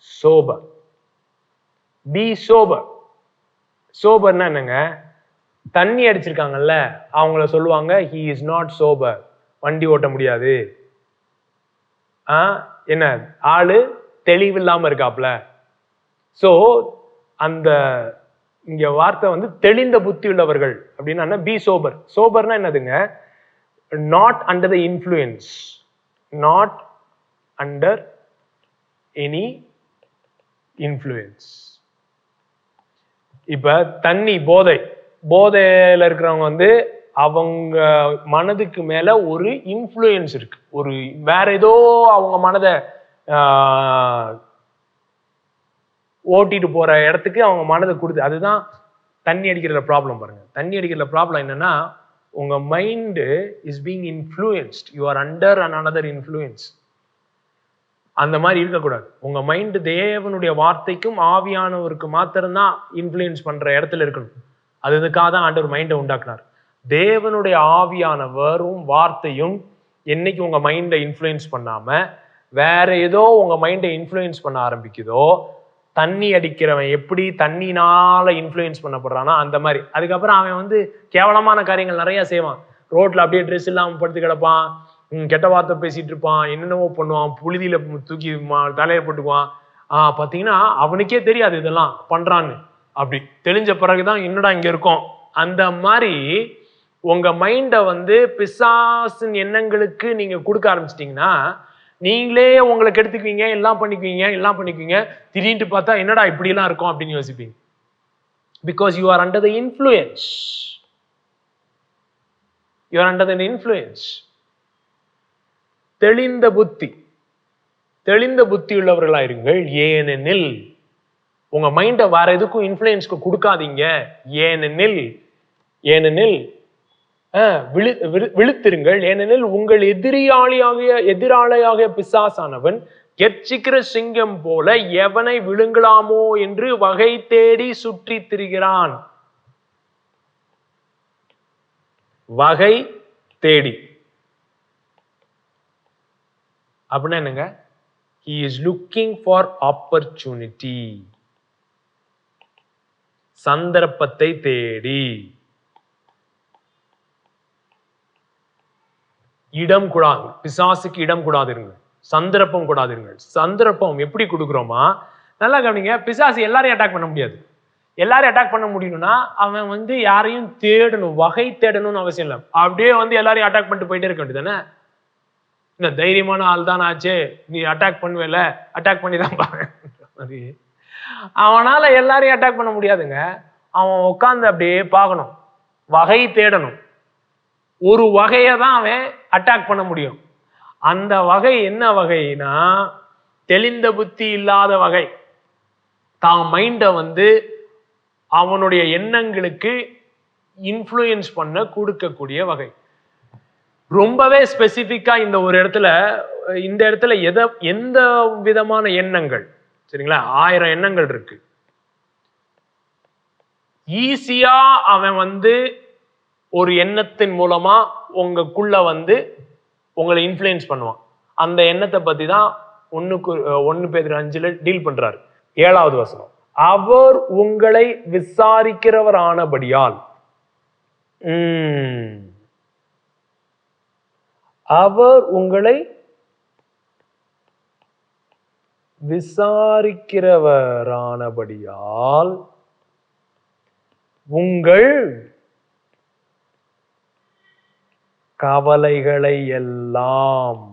Speaker 1: சோபர். Be sober. சோபர்னா என்னங்க? தண்ணி அடிச்சிருக்காங்கல்ல, அவங்கள சொல்லுவாங்க he is not sober, வண்டி ஓட்ட முடியாது, என்ன ஆளு தெளிவில்லாம இருக்காப்ல. சோ அந்த இங்க வார்த்தை வந்து தெளிந்த புத்தி உள்ளவர்கள் அப்படின்னா பி சோபர். சோபர்னா என்னதுங்க? Not under the influence, not under any influence. இப்ப தண்ணி போதையில இருக்கிறவங்க வந்து அவங்க மனதுக்கு மேல ஒரு இன்ஃப்ளூயன்ஸ் இருக்கு, ஒரு வேற ஏதோ அவங்க மனதை ஓட்டிட்டு போற இடத்துக்கு அவங்க மனதை கொடுத்து, அதுதான் தண்ணி அடிக்கிற ப்ராப்ளம். பாருங்க, தண்ணி அடிக்கிற ப்ராப்ளம் என்னன்னா, உங்க mind is being influenced, you are under another influence. அந்த மாதிரி இருக்கக்கூடாது. உங்க மைண்ட் தேவனுடைய வார்த்தைக்கும் ஆவியானவருக்கு மாத்திரம்தான் இன்ஃப்ளூயன்ஸ் பண்ற இடத்துல இருக்கணும். அதுக்காக தான் ஆண்டவர் மைண்டை உண்டாக்குனார். தேவனுடைய ஆவியானவரும் வார்த்தையும் என்னைக்கு உங்க மைண்டை இன்ஃப்ளூயன்ஸ் பண்ணாம வேற ஏதோ உங்க மைண்டை இன்ஃப்ளூயன்ஸ் பண்ண ஆரம்பிக்குதோ, தண்ணி அடிக்கிறவன் எப்படி தண்ணினால இன்ஃப்ளூயன்ஸ் பண்ணப்படுறானா அந்த மாதிரி. அதுக்கப்புறம் அவன் வந்து கேவலமான காரியங்கள் நிறைய செய்வான். ரோட்ல அப்படியே ட்ரெஸ் இல்லாம படுத்து கிடப்பான், கெட்ட வார்த்தை பேசிட்டு இருப்பான், என்னென்னவோ பண்ணுவான், புழுதியில தூக்கி தலையை போட்டுக்குவான். பாத்தீங்கன்னா அவனுக்கே தெரியாது இதெல்லாம் பண்றான்னு. அப்படி தெளிஞ்ச பிறகுதான் என்னடா இங்க இருக்கும். அந்த மாதிரி உங்க மைண்டை வந்து பிசாசின் எண்ணங்களுக்கு நீங்க கொடுக்க ஆரம்பிச்சிட்டீங்கன்னா நீங்களே உங்களுக்கு எடுத்துக்குவீங்க, எல்லாம் பண்ணிக்குவீங்க. திடீர்னு பார்த்தா என்னடா இப்படி எல்லாம் இருக்கும் அப்படின்னு யோசிப்பீங்க. Because you are under the influence. You are under the influence. தெளிந்த புத்தி உள்ளவர்களாயிருங்கள். ஏனெனில் உங்க மைண்டை வேற எதுக்கும் இன்ஃப்ளூயன்ஸ்க்கு கொடுக்காதீங்க. ஏனெனில் விழுத்திருங்கள். ஏனெனில் உங்கள் எதிராளியாகிய பிசாசானவன் கெர்ச்சிக்கிற சிங்கம் போல எவனை விழுங்கலாமோ என்று வகை தேடி சுற்றி திரிகிறான். வகை தேடி அப்படின்னா என்னங்க? He is looking for opportunity. சந்தர்ப்பத்தை தேடி. இடம் கூடாது, பிசாசுக்கு இடம் கூடாதுங்க, சந்தர்ப்பம் கூடாதுங்க. சந்தர்ப்பம் எப்படி கொடுக்குறோமா? நல்லா கவனிங்க. பிசாசு எல்லாரையும் அட்டாக் பண்ண முடியாது. எல்லாரையும் அட்டாக் பண்ண முடியணும்னா அவன் வந்து யாரையும் தேடணும், வகை தேடணும்னு அவசியம் இல்லை. அப்படியே வந்து எல்லாரையும் அட்டாக் பண்ணிட்டு போயிட்டே இருக்க வேண்டியதானே. இந்த தைரியமான ஆள் தான் ஆச்சு, நீ அட்டாக் பண்ணுவேல, அட்டாக் பண்ணி தான் பாரு. அவனால எல்லாரையும் அட்டாக் பண்ண முடியாதுங்க. அவன் உட்கார்ந்து அப்படியே பார்க்கணும், வகை தேடணும். ஒரு வகையை தான் அவன் அட்டாக் பண்ண முடியும். அந்த வகை என்ன வகைனா தெளிந்த புத்தி இல்லாத வகை. தான் மைண்டை வந்து அவனுடைய எண்ணங்களுக்கு இன்ஃப்ளூயன்ஸ் பண்ண கொடுக்கக்கூடிய வகை. ரொம்பவே ஸ்பெசிபிக்கா இந்த இடத்துல எந்த விதமான எண்ணங்கள், சரிங்களா? 1000 எண்ணங்கள் இருக்கு. ஈஸியா அவன் வந்து ஒரு எண்ணத்தின் மூலமா உங்களுக்குள்ள வந்து உங்களை இன்ஃப்ளூயன்ஸ் பண்ணுவான். அந்த எண்ணத்தை பத்தி தான் 1 பேதுரு 5 டீல் பண்றாரு. 7வது வசனம், அவர் உங்களை விசாரிக்கிறவர் ஆனபடியால். அவர் உங்களை விசாரிக்கிறவரானபடியால் உங்கள் கவலைகளை எல்லாம்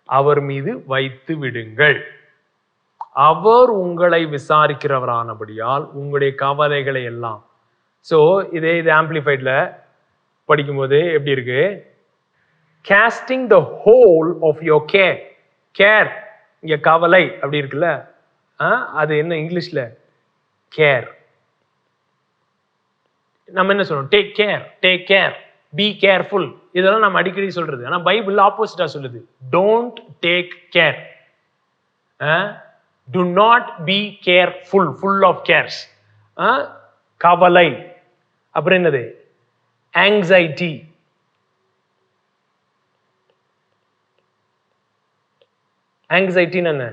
Speaker 1: அவர் மீது வைத்து விடுங்கள். அவர் உங்களை விசாரிக்கிறவரானபடியால் உங்களுடைய கவலைகளை எல்லாம். சோ இது ஆம்பிளிஃபைட்ல படிக்கும்போது எப்படி இருக்கு? casting the whole of your care. இங்க கவலை அப்படி இருக்குல்ல, அது என்ன இங்கிலீஷ்ல? கேர். நம்ம என்ன சொல்றோம்? Take care, take care, be careful. இதெல்லாம் நம்ம அடிக்கடி சொல்றது. ஆனா பைபிள் ஆப்போசிட்டா சொல்லுது. Don't take care. Do not be careful, full of cares. கவலை. அப்புறம் என்னது? ஆங்ஸைட்டி. ஆங்ஸைட்டின்னு என்ன?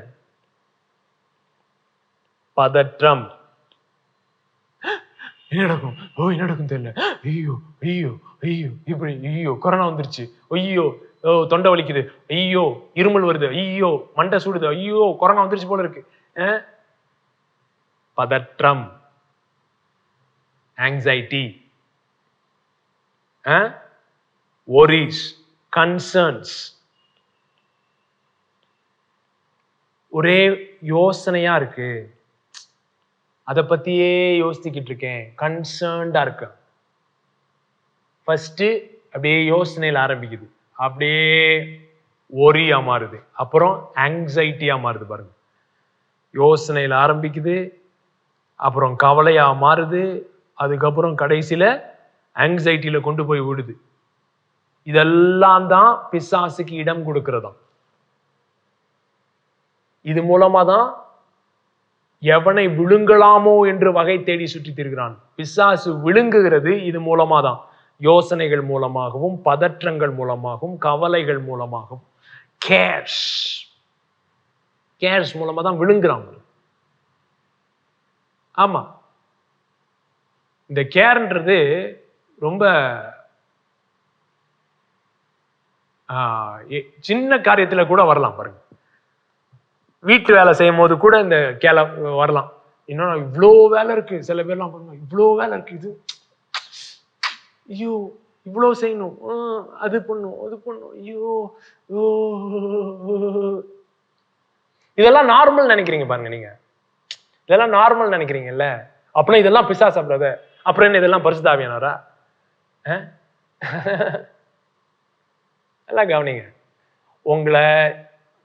Speaker 1: பதற்றம். என்ன நடக்கும்? என்ன நடக்கும் தெரியல. ஐயோ ஐயோ ஐயோ, இப்படி ஐயோ கொரோனா வந்துருச்சு, ஐயோ தொண்டை வலிக்குது, ஐயோ இருமல் வருது, ஐயோ மண்டை சூடுது, ஐயோ கொரோனா வந்துருச்சு போல இருக்கு. பதற்றம், ஆங்ஸைட்டி, worries, concerns. ஒரே யோசனையா இருக்கு, அதை பத்தியே யோசிச்சுக்கிட்டு இருக்கேன், கன்சர்ன்டா இருக்கேன். ஃபர்ஸ்ட் அப்படியே யோசனையில் ஆரம்பிக்குது, அப்படியே ஒரியா மாறுது, அப்புறம் ஆங்ஸைட்டியா மாறுது. பாருங்க, யோசனையில் ஆரம்பிக்குது, அப்புறம் கவலையா மாறுது, அதுக்கப்புறம் கடைசியில ஆங்ஸைட்டியில கொண்டு போய் விடுது. இதெல்லாம் தான் பிசாசுக்கு இடம் கொடுக்கிறதாம். இது மூலமா தான் எவனை விழுங்கலாமோ என்று வகை தேடி சுற்றி திரிகிறான். பிசாசு விழுங்குகிறது இது மூலமா தான். யோசனைகள் மூலமாகவும், பதற்றங்கள் மூலமாகவும், கவலைகள் மூலமாகவும், கேர்ஸ் மூலமா தான் விழுங்குறாங்க. ஆமா, இந்த கேர்ன்றது ரொம்ப சின்ன காரியத்துல கூட வரலாம். பாருங்க, வீட்டு வேலை செய்யும் போது கூட இந்த கேள வரலாம். இன்னும் இவ்வளோ வேலை இருக்கு, சில பேர்லாம் பாருங்க, இவ்வளோ வேலை இருக்கு, இது ஐயோ இவ்வளோ செய்யணும், அது பண்ணும் அது பண்ணும், ஐயோ இதெல்லாம் நார்மல் நினைக்கிறீங்க. பாருங்க, நீங்க இதெல்லாம் நார்மல் நினைக்கிறீங்கல்ல, அப்படின்னா இதெல்லாம் பிசாசு சாப்பிடாத, அப்புறம் என்ன இதெல்லாம் பரிசுத்த ஆவியானவரா? எல்லாம் கவனிங்க, உங்களை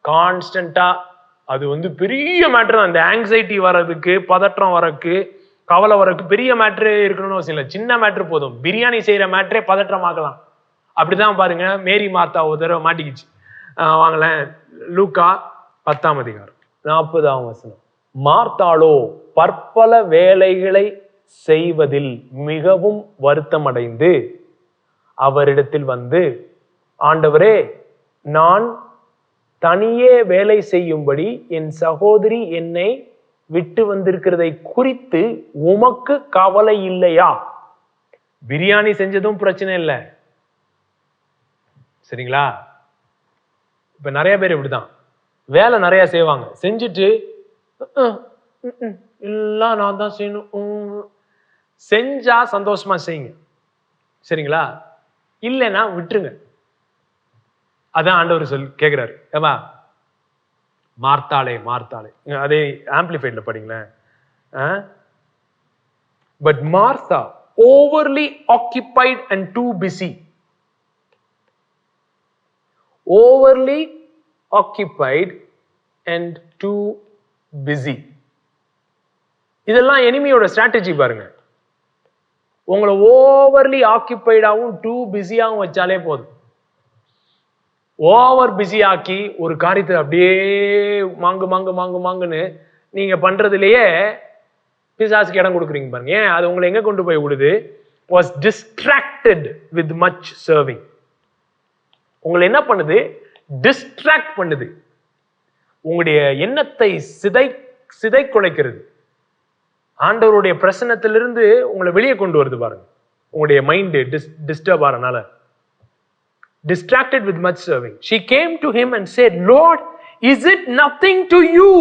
Speaker 1: கான்ஸ்டன்டா அது பெரிய மேட்ரு தான். இந்த ஆங்ஸைட்டி வர்றதுக்கு, பதற்றம் வரக்கு, கவலை வரக்கு பெரிய மேட்ரு இருக்கணும்னு அவசியம் இல்லை. சின்ன மேட்ரு போதும். பிரியாணி செய்யற மேட்ரே பதற்றமாக்கலாம். அப்படிதான் பாருங்க, மேரி மார்த்தா ஒரு தடவை மாட்டிக்கிச்சு. வாங்கலேன், லூக்கா 10ஆம் அதிகாரம் 40ஆம் வசனம். மார்த்தாளோ பற்பல வேலைகளை செய்வதில் மிகவும் வருத்தம் அடைந்து அவரிடத்தில் வந்து, ஆண்டவரே, நான் தனியே வேலை செய்யும்படி என் சகோதரி என்னை விட்டு வந்திருக்கிறதை குறித்து உமக்கு கவலை இல்லையா? பிரியாணி செஞ்சதும் பிரச்சனை இல்லை, சரிங்களா? இப்ப நிறைய பேர் இப்படிதான், வேலை நிறைய செய்வாங்க, செஞ்சுட்டு எல்லாம் நான் தான் செய்யணும். செஞ்சா சந்தோஷமா செய்யுங்க, சரிங்களா? இல்லைன்னா விட்டுருங்க. அதான் ஆண்டவர் கேட்கிறாரு. ஏமா மார்த்தாளே மார்த்தாளே, அதே ஆம்பிளிஃபைட்ல படிங்களேன். But Martha overly occupied and too busy. Overly occupied and too busy. இதெல்லாம் எனிமியோட ஸ்ட்ராட்டஜி. பாருங்க, உங்களை ஓவர்லி ஆக்கியபைடாவும் டூ பிஸியாகவும் வச்சாலே போதும். ஓவர் பிஸி ஆக்கி ஒரு காரியத்தை அப்படியே மாங்கு மாங்கு மாங்கு மாங்குன்னு நீங்க பண்றதுலயே பிசாசுக்கு இடம் கொடுக்குறீங்க. பாருங்க, ஏன் அது உங்களை எங்க கொண்டு போய் விடுது? Was distracted with much serving. உங்களை என்ன பண்ணுது? டிஸ்ட்ராக்ட் பண்ணுது. உங்களுடைய எண்ணத்தை சிதை குலைக்கிறது. ஆண்டவருடைய பிரசன்னத்திலிருந்து உங்களை வெளியே கொண்டு வருது. பாருங்க, உங்களுடைய மைண்ட் டிஸ்டர்ப் ஆறனால. Distracted with much serving, she came to him and said, Lord, is it nothing to you?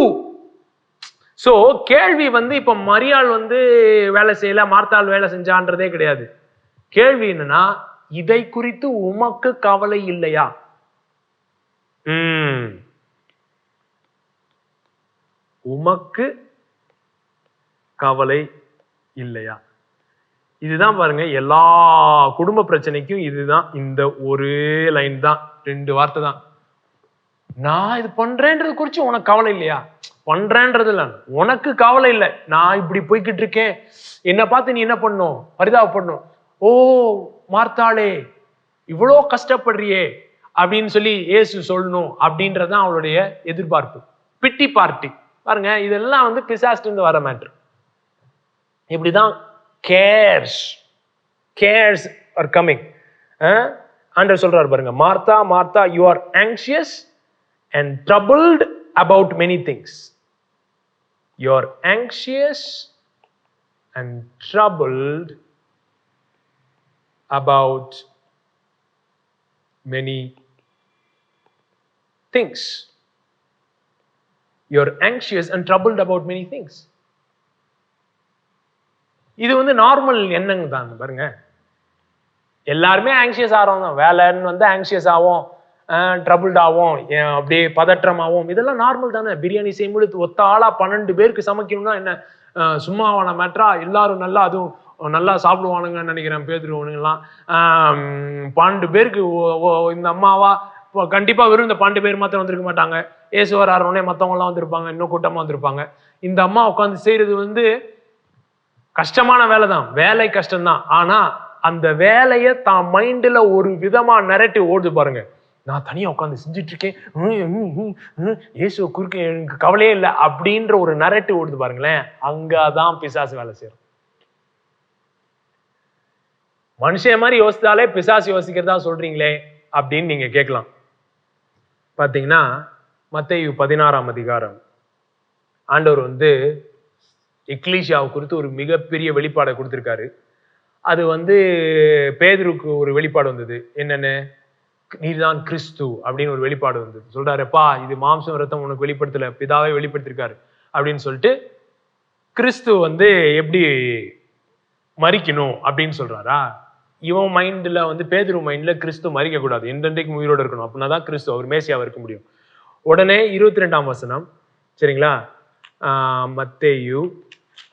Speaker 1: So கேள்வி இப்ப மரியாள் வேலை செய்யல, மார்த்தாள் வேலை செஞ்சான்றதே கிடையாது. கேள்வி என்னன்னா, இதை குறித்து உமக்கு கவலை இல்லையா? உமக்கு கவலை இல்லையா? இதுதான் பாருங்க, எல்லா குடும்ப பிரச்சனைக்கும் இதுதான். இந்த ஒரே லைன் தான், 2 வார்த்தை தான். நான் இது பண்றேன்றது குறிச்சு உனக்கு கவலை இல்லையா? பண்றேன்றது இல்ல, உனக்கு கவலை இல்லை. நான் இப்படி போய்கிட்டு இருக்கேன், என்னை பார்த்து நீ என்ன பண்ணும்? பரிதாபப்படணும். ஓ மார்த்தாளே, இவ்வளோ கஷ்டப்படுறியே அப்படின்னு சொல்லி இயேசு சொல்லணும் அப்படின்றதான் அவளுடைய எதிர்பார்ப்பு. பிட்டி பார்ட்டி பாருங்க, இதெல்லாம் வந்து பிசாசிலிருந்து வர மேட்ரு. இப்படிதான் கேர்ஸ் ஆர் கமிங். ஆண்டவர் சொல்றாரு பாருங்க, Martha Martha, you are anxious and troubled about many things. You are anxious and troubled about many things. You're anxious and troubled about many things. இது வந்து நார்மல் எண்ணங்க தான் பாருங்க. எல்லாருமே ஆங்ஷியஸ் ஆகிறோம் தான். வேலைன்னு வந்து ஆங்ஷியஸ் ஆகும், ட்ரபிள்ட் ஆகும், அப்படியே பதற்றமாகும். இதெல்லாம் நார்மல் தானே. பிரியாணி செய்யும்போது ஒத்த ஆளா 12 பேருக்கு சமைக்கணும்னா என்ன சும்மாவான மேட்ரா? எல்லாரும் நல்லா, அதுவும் நல்லா சாப்பிடுவானுங்கன்னு நினைக்கிறேன். பேதுருவனுங்கெல்லாம் 12 பேருக்கு இந்த அம்மாவா கண்டிப்பா வெறும் இந்த 12 பேர் மாத்திரம் வந்திருக்க மாட்டாங்க. ஏசு வராருனே மற்றவங்க எல்லாம் வந்திருப்பாங்க, இன்னும் கூட்டமா வந்திருப்பாங்க. இந்த அம்மா உட்காந்து செய்யறது வந்து கஷ்டமான வேலை தான், வேலை கஷ்டம்தான். ஆனா அந்த வேலையை தான் மைண்ட்ல ஒரு விதமா நரேட்டிவ் ஓடுது பாருங்க. நான் தனியா உட்காந்து செஞ்சுட்டு இருக்கேன், இயேசு குறுக்க எனக்கு கவலையே இல்லை அப்படின்ற ஒரு நரேட்டிவ் ஓடுது பாருங்களேன். அங்கதான் பிசாசு வேலை செய்யும். மனுஷன் மாதிரி யோசித்தாலே பிசாசு யோசிக்கிறதா சொல்றீங்களே அப்படின்னு நீங்க கேட்கலாம். பாத்தீங்கன்னா மத்தேயு 16ஆம் அதிகாரம் ஆண்டவர் வந்து எக்லீசியாவை குறித்து ஒரு மிகப்பெரிய வெளிப்பாடை கொடுத்திருக்காரு. அது வந்து பேதுருக்கு ஒரு வெளிப்பாடு வந்தது. என்னன்னு, நீர்தான் கிறிஸ்து அப்படின்னு ஒரு வெளிப்பாடு வந்தது. சொல்றாருப்பா, இது மாம்சம் ரத்தம் உனக்கு வெளிப்படுத்தல, பிதாவே வெளிப்படுத்திருக்காரு அப்படின்னு சொல்லிட்டு கிறிஸ்து வந்து எப்படி மரிக்கணும் அப்படின்னு சொல்றாரா? இவன் மைண்ட்ல வந்து பேதுரு மைண்ட்ல கிறிஸ்து மரிக்க கூடாது, என்றென்றைக்கும் உயிரோடு இருக்கணும், அப்படின்னா தான் கிறிஸ்து அவர் மேசியாவா இருக்க முடியும். உடனே 22ஆம் வசனம், சரிங்களா, மத்தேயு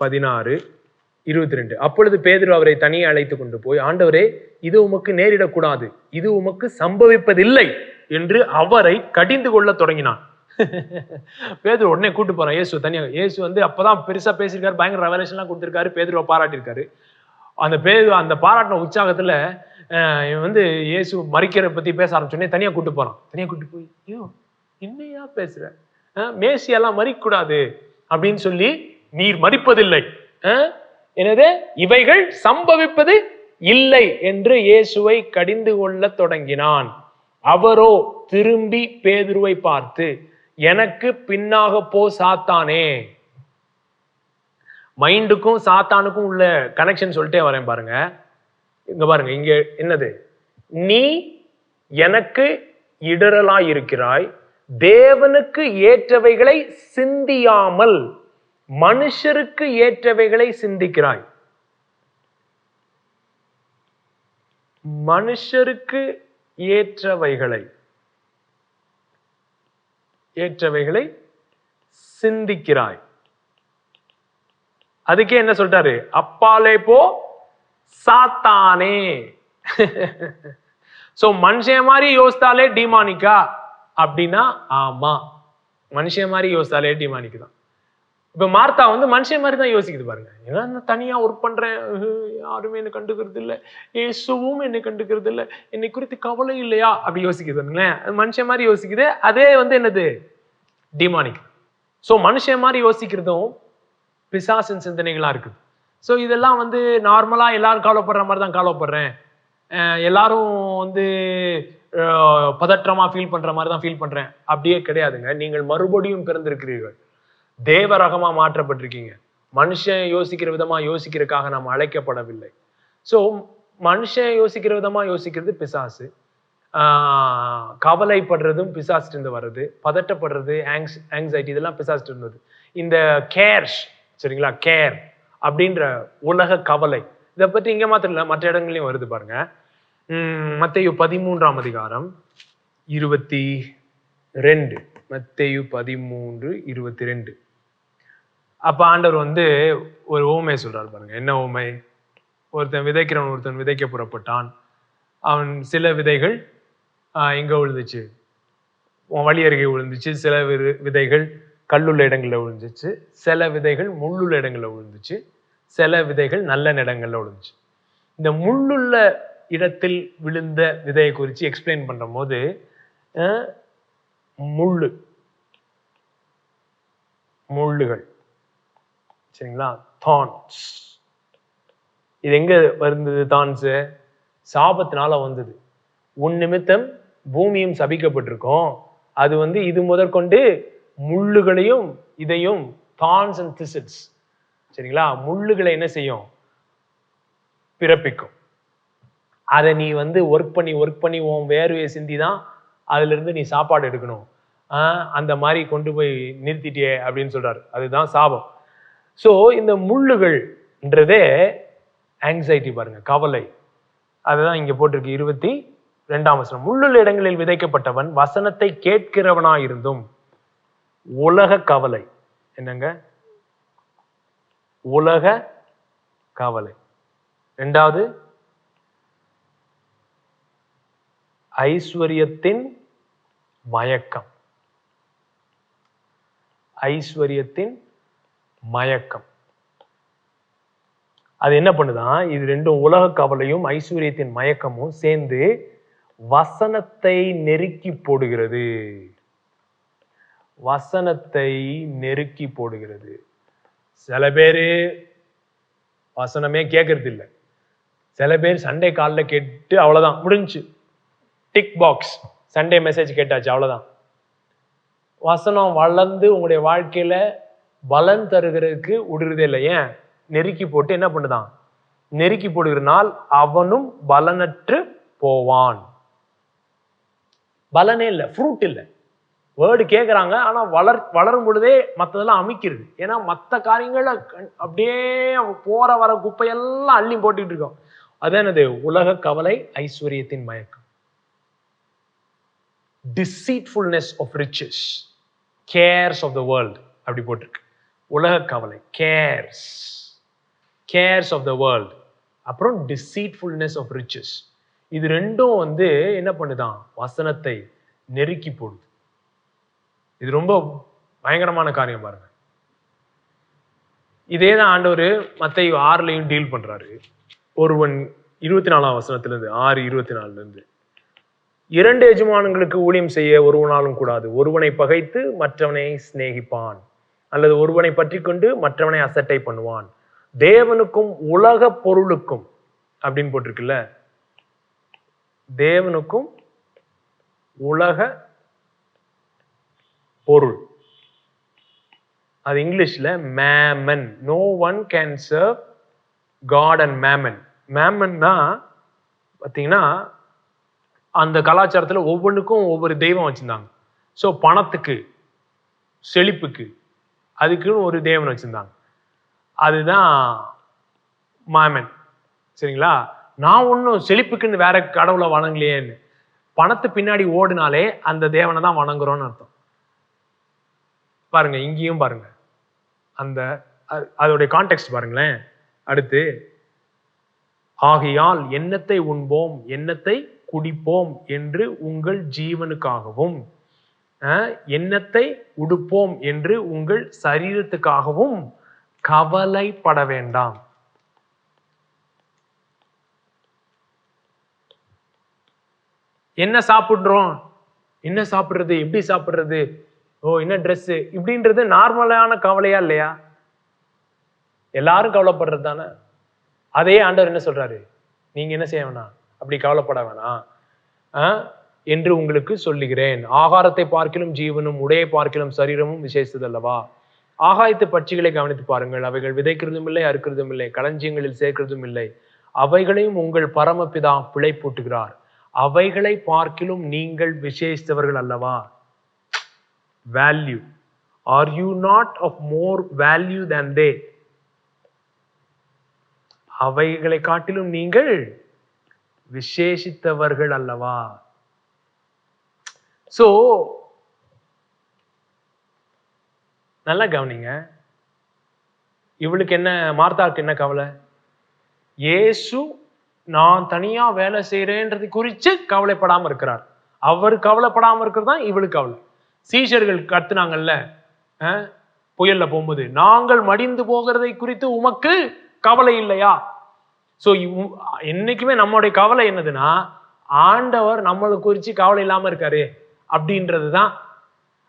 Speaker 1: 16:22. அப்பொழுது பேதுரு அவரை தனியே அழைத்து கொண்டு போய், ஆண்டவரே, இது உமக்கு நேரிடக்கூடாது, இது உமக்கு சம்பவிப்பதில்லை என்று அவரை கடிந்து கொள்ள தொடங்கினான். பேதுரு உடனே கூட்டு போறான் இயேசு தனியா. இயேசு வந்து அப்பதான் பெருசா பேசியிருக்காரு, பயங்கர ரெவலேஷன் எல்லாம் கொடுத்திருக்காரு, பேதுருவை பாராட்டியிருக்காரு. அந்த பாராட்டின உற்சாகத்துல வந்து இயேசு மரிக்கிற பத்தி பேச ஆரம்பிச்சோடனே தனியா கூட்டு போறான். தனியா கூட்டு போய், ஐயோ என்னையா பேசுற, மேசியெல்லாம் மரிக்க கூடாது அப்படின்னு சொல்லி, நீர் மரிப்பதில்லை, எனவே இவைகள் சம்பவிப்பது இல்லை என்று இயேசுவை கடிந்து கொள்ள தொடங்கினான். அவரோ திரும்பி பேதுருவை பார்த்து, எனக்கு பின்னாக போ சாத்தானே. மைண்டுக்கும் சாத்தானுக்கும் உள்ள கனெக்ஷன் சொல்லிட்டே வரேன் பாருங்க. இங்க பாருங்க, இங்க என்னது, நீ எனக்கு இடரலாய் இருக்கிறாய், தேவனுக்கு ஏற்றவைகளை சிந்தியாமல் மனுஷருக்கு ஏற்றவைகளை சிந்திக்கிறாய். மனுஷருக்கு ஏற்றவைகளை சிந்திக்கிறாய். அதுக்கே என்ன சொல்றாரு, அப்பாலே போ சாத்தானே. சோ மனுஷன் மாதிரி யோசித்தாலே டிமானிக்கா அப்படின்னா ஆமா, மனுஷன் மாதிரி யோசித்தாலே டிமானிக்கு தான். இப்ப மார்த்தா வந்து மனுஷன் மாதிரி தான் யோசிக்குது பாருங்க. ஏன்னா தனியா ஒர்க் பண்றேன், யாருமே என்னை கண்டுக்கிறது இல்லை, இயேசுவும் என்னை கண்டுக்கிறது இல்லை, என்னை குறித்து கவலை இல்லையா அப்படி யோசிக்குதுங்களேன். மனுஷன் மாதிரி யோசிக்குது, அதே வந்து என்னது, டிமானிக். சோ மனுஷன் மாதிரி யோசிக்கிறதும் பிசாசின் சிந்தனைகளா இருக்குது. ஸோ இதெல்லாம் வந்து நார்மலா எல்லாரும் கவலைப்படுற மாதிரி தான் கவலைப்படுறேன், எல்லாரும் வந்து பதற்றமா ஃபீல் பண்ற மாதிரி தான் ஃபீல் பண்றேன் அப்படியே கிடையாதுங்க. நீங்கள் மறுபடியும் பிறந்திருக்கிறீர்கள், தேவ ரகமா மாற்றப்பட்டிருக்கீங்க. மனுஷன் யோசிக்கிற விதமா யோசிக்கிறதுக்காக நாம் அழைக்கப்படவில்லை. ஸோ மனுஷன் யோசிக்கிற விதமா யோசிக்கிறது பிசாசு, கவலைப்படுறதும் பிசாசிட்டு இருந்து வர்றது, பதட்டப்படுறது, ஆங்ஸைட்டி, இதெல்லாம் பிசாசிட்டு இருந்தது. இந்த கேர்ஸ், சரிங்களா, கேர் அப்படின்ற உலக கவலை, இதை பற்றி இங்க மாத்திரம் இல்லை மற்ற இடங்களையும் வருது பாருங்க. மத்தேயு 13ஆம் அதிகாரம் 22. மத்தேயு 13:22. அப்ப ஆண்டவர் வந்து ஒரு ஓமை சொல்றாரு பாருங்க. என்ன ஓமை? ஒருத்தன் விதைக்கிறவன் ஒருத்தன் விதைக்க புறப்பட்டான். அவன் சில விதைகள் எங்க விழுந்துச்சு, வழி அருகே விழுந்துச்சு, சில விதைகள் கல்லுள்ள இடங்கள்ல விழுந்துச்சு, சில விதைகள் முள்ளுள்ள இடங்கள்ல விழுந்துச்சு, சில விதைகள் நல்ல இடங்கள்ல விழுந்துச்சு. இந்த முள்ளுள்ள இடத்தில் விழுந்த விதையை குறித்து எக்ஸ்பிளைன் பண்ற போது முள்ளுகள் சரிங்களா, தான்ஸ். இது எங்க வந்தது? தான்ஸ் சாபத்தினால வந்தது. உன் நிமித்தம் பூமியும் சபிக்கப்பட்டிருக்கும். அது இது முதற்கொண்டு முள்ளுகளையும் இதையும் தான்ஸ் அண்ட் திசில்ஸ் சரிங்களா, முள்ளுகளை என்ன செய்யும்? பிறப்பிக்கும். அதை நீ ஒர்க் பண்ணி உன் வேர்வையை சிந்தி தான் அதுல இருந்து நீ சாப்பாடு எடுக்கணும். அந்த மாதிரி கொண்டு போய் நிறுத்திட்டே அப்படின்னு சொல்றாரு. அதுதான் சாபம். ஸோ இந்த முள்ளுகள்ன்றதே ஆங்ஸைட்டி பாருங்க, கவலை. அதுதான் இங்க போட்டிருக்கு 22ஆம் வசனம். முள்ளுள்ள இடங்களில் விதைக்கப்பட்டவன் வசனத்தை கேட்கிறவனாயிருந்தும் உலக கவலை. என்னங்க? உலக கவலை. இரண்டாவது ஐஸ்வர்யத்தின் மயக்கம். ஐஸ்வர்யத்தின் மயக்கம் அது என்ன பண்ணுதான்? இது ரெண்டும், உலக கவலையும் ஐஸ்வர்யத்தின் மயக்கமும் சேர்ந்து வசனத்தை நெருக்கி போடுகிறது. வசனத்தை நெருக்கி போடுகிறது. சில பேரு வசனமே கேட்கறது இல்லை. சில பேர் சண்டே காலில் கேட்டு அவ்வளவுதான், முடிஞ்சு, டிக் பாக்ஸ், சண்டே மெசேஜ் கேட்டாச்சு, அவ்வளவுதான். வசனம் வளர்ந்து உங்களுடைய வாழ்க்கையில பலன் தருகிறதுக்கு விடுறதே இல்லை. ஏன்? நெருக்கி போட்டு என்ன பண்ணுதான்? நெருக்கி போடுகிறனால் அவனும் பலனற்று போவான். பலனே இல்லை, ஃப்ரூட் இல்லை. வேர்டு கேட்குறாங்க, ஆனா வளரும் பொழுதே மற்றதெல்லாம் அமைக்கிறது. ஏன்னா மற்ற காரியங்கள்ல அப்படியே போற வர குப்பையெல்லாம் அள்ளி போட்டுக்கிட்டு இருக்கோம். அது என்னது? உலக கவலை, ஐஸ்வர்யத்தின் மயக்கம். deceitfulness of riches, cares of the world அப்படி போட்டிருக்கு. உலக கவலை, cares of the world, அப்புறம் deceitfulness of riches. இது ரெண்டும் என்ன பண்ணுதான்? வசனத்தை நெருக்கி போடுது. இது ரொம்ப பயங்கரமான காரியம் பாருங்க. இதே தான் ஆண்டவர் மத்தேயு 6லயும் டீல் பண்றாரு. ஒருவன் 24ஆம் வசனத்திலிருந்து 6:24 2 எஜமானங்களுக்கு ஊழியம் செய்ய ஒருவனாலும் கூடாது. ஒருவனை பகைத்து மற்றவனை சிநேகிப்பான், அல்லது ஒருவனை பற்றி கொண்டு மற்றவனை அசட்டை பண்ணுவான். தேவனுக்கும் உலக பொருளுக்கும் அப்படின்னு போட்டிருக்குல்ல, தேவனுக்கும் உலக பொருள், அது இங்கிலீஷ்ல mammon. No one can serve God and mammon. மேமன்னா பார்த்தீங்கன்னா அந்த கலாச்சாரத்துல ஒவ்வொன்றுக்கும் ஒவ்வொரு தெய்வம் வச்சிருந்தாங்க. ஸோ பணத்துக்கு, செழிப்புக்கு, அதுக்குன்னு ஒரு தேவன் வச்சிருந்தாங்க. அதுதான் மேமன். சரிங்களா? நான் ஒன்றும் செழிப்புக்குன்னு வேற கடவுளை வணங்கலையேன்னு, பணத்து பின்னாடி ஓடினாலே அந்த தேவனை தான் வணங்குறோம்னு அர்த்தம். பாருங்க, இங்கேயும் பாருங்க, அந்த அதோடைய கான்டெக்ஸ்ட் பாருங்களேன். அடுத்து, ஆகையால் எண்ணத்தை உண்போம், எண்ணத்தை குடிப்போம் என்று உங்கள் ஜீவனுக்காகவும், எண்ணத்தை உடுப்போம் என்று உங்கள் சரீரத்துக்காகவும் கவலைப்பட வேண்டாம். என்ன சாப்பிடுறோம், என்ன சாப்பிடுறது, எப்படி சாப்பிடுறது, என்ன ட்ரெஸ், இப்படின்றது நார்மலான கவலையா இல்லையா? எல்லாரும் கவலைப்படுறது தானே. அதே ஆண்டவர் என்ன சொல்றாரு? நீங்க என்ன செய்ய வேணாம், அப்படி கவலைப்பட வேணாம் என்று உங்களுக்கு சொல்லுகிறேன். ஆகாரத்தை பார்க்கிலும் ஜீவனும், உடையை பார்க்கிலும் சரீரமும் விசேஷதல்லவா? ஆகாயத்து பட்சிகளை கவனித்து பாருங்கள், அவைகள் விதைக்கிறதும் இல்லை, அறுக்கிறதும் இல்லை, களஞ்சியங்களில் சேர்க்கிறதும் இல்லை, அவைகளையும் உங்கள் பரமபிதா பிழை பூட்டுகிறார். அவைகளை பார்க்கிலும் நீங்கள் விசேஷித்தவர்கள் அல்லவா? Value. Are you not of more value than they? அவைகளை காட்டிலும் நீங்கள் விசேஷித்தவர்கள் அல்லவா? சோ நல்லா கவனிங்க. இவளுக்கு என்ன, மார்த்தாவுக்கு என்ன கவலை? இயேசு நான் தனியா வேலை செய்யறேன்றது குறித்து கவலைப்படாம இருக்கிறார். அவர் கவலைப்படாம இருக்கிறது தான் இவளுக்கு கவலை. சீஷர்கள் கத்துனாங்கல்ல, புயல்ல போகும்போது, நாங்கள் மடிந்து போகிறதை குறித்து உமக்கு கவலை இல்லையா? சோ என்னைக்குமே நம்மளுடைய கவலை என்னதுன்னா, ஆண்டவர் நம்மளை குறிச்சு கவலை இல்லாம இருக்காரு அப்படின்றதுதான்.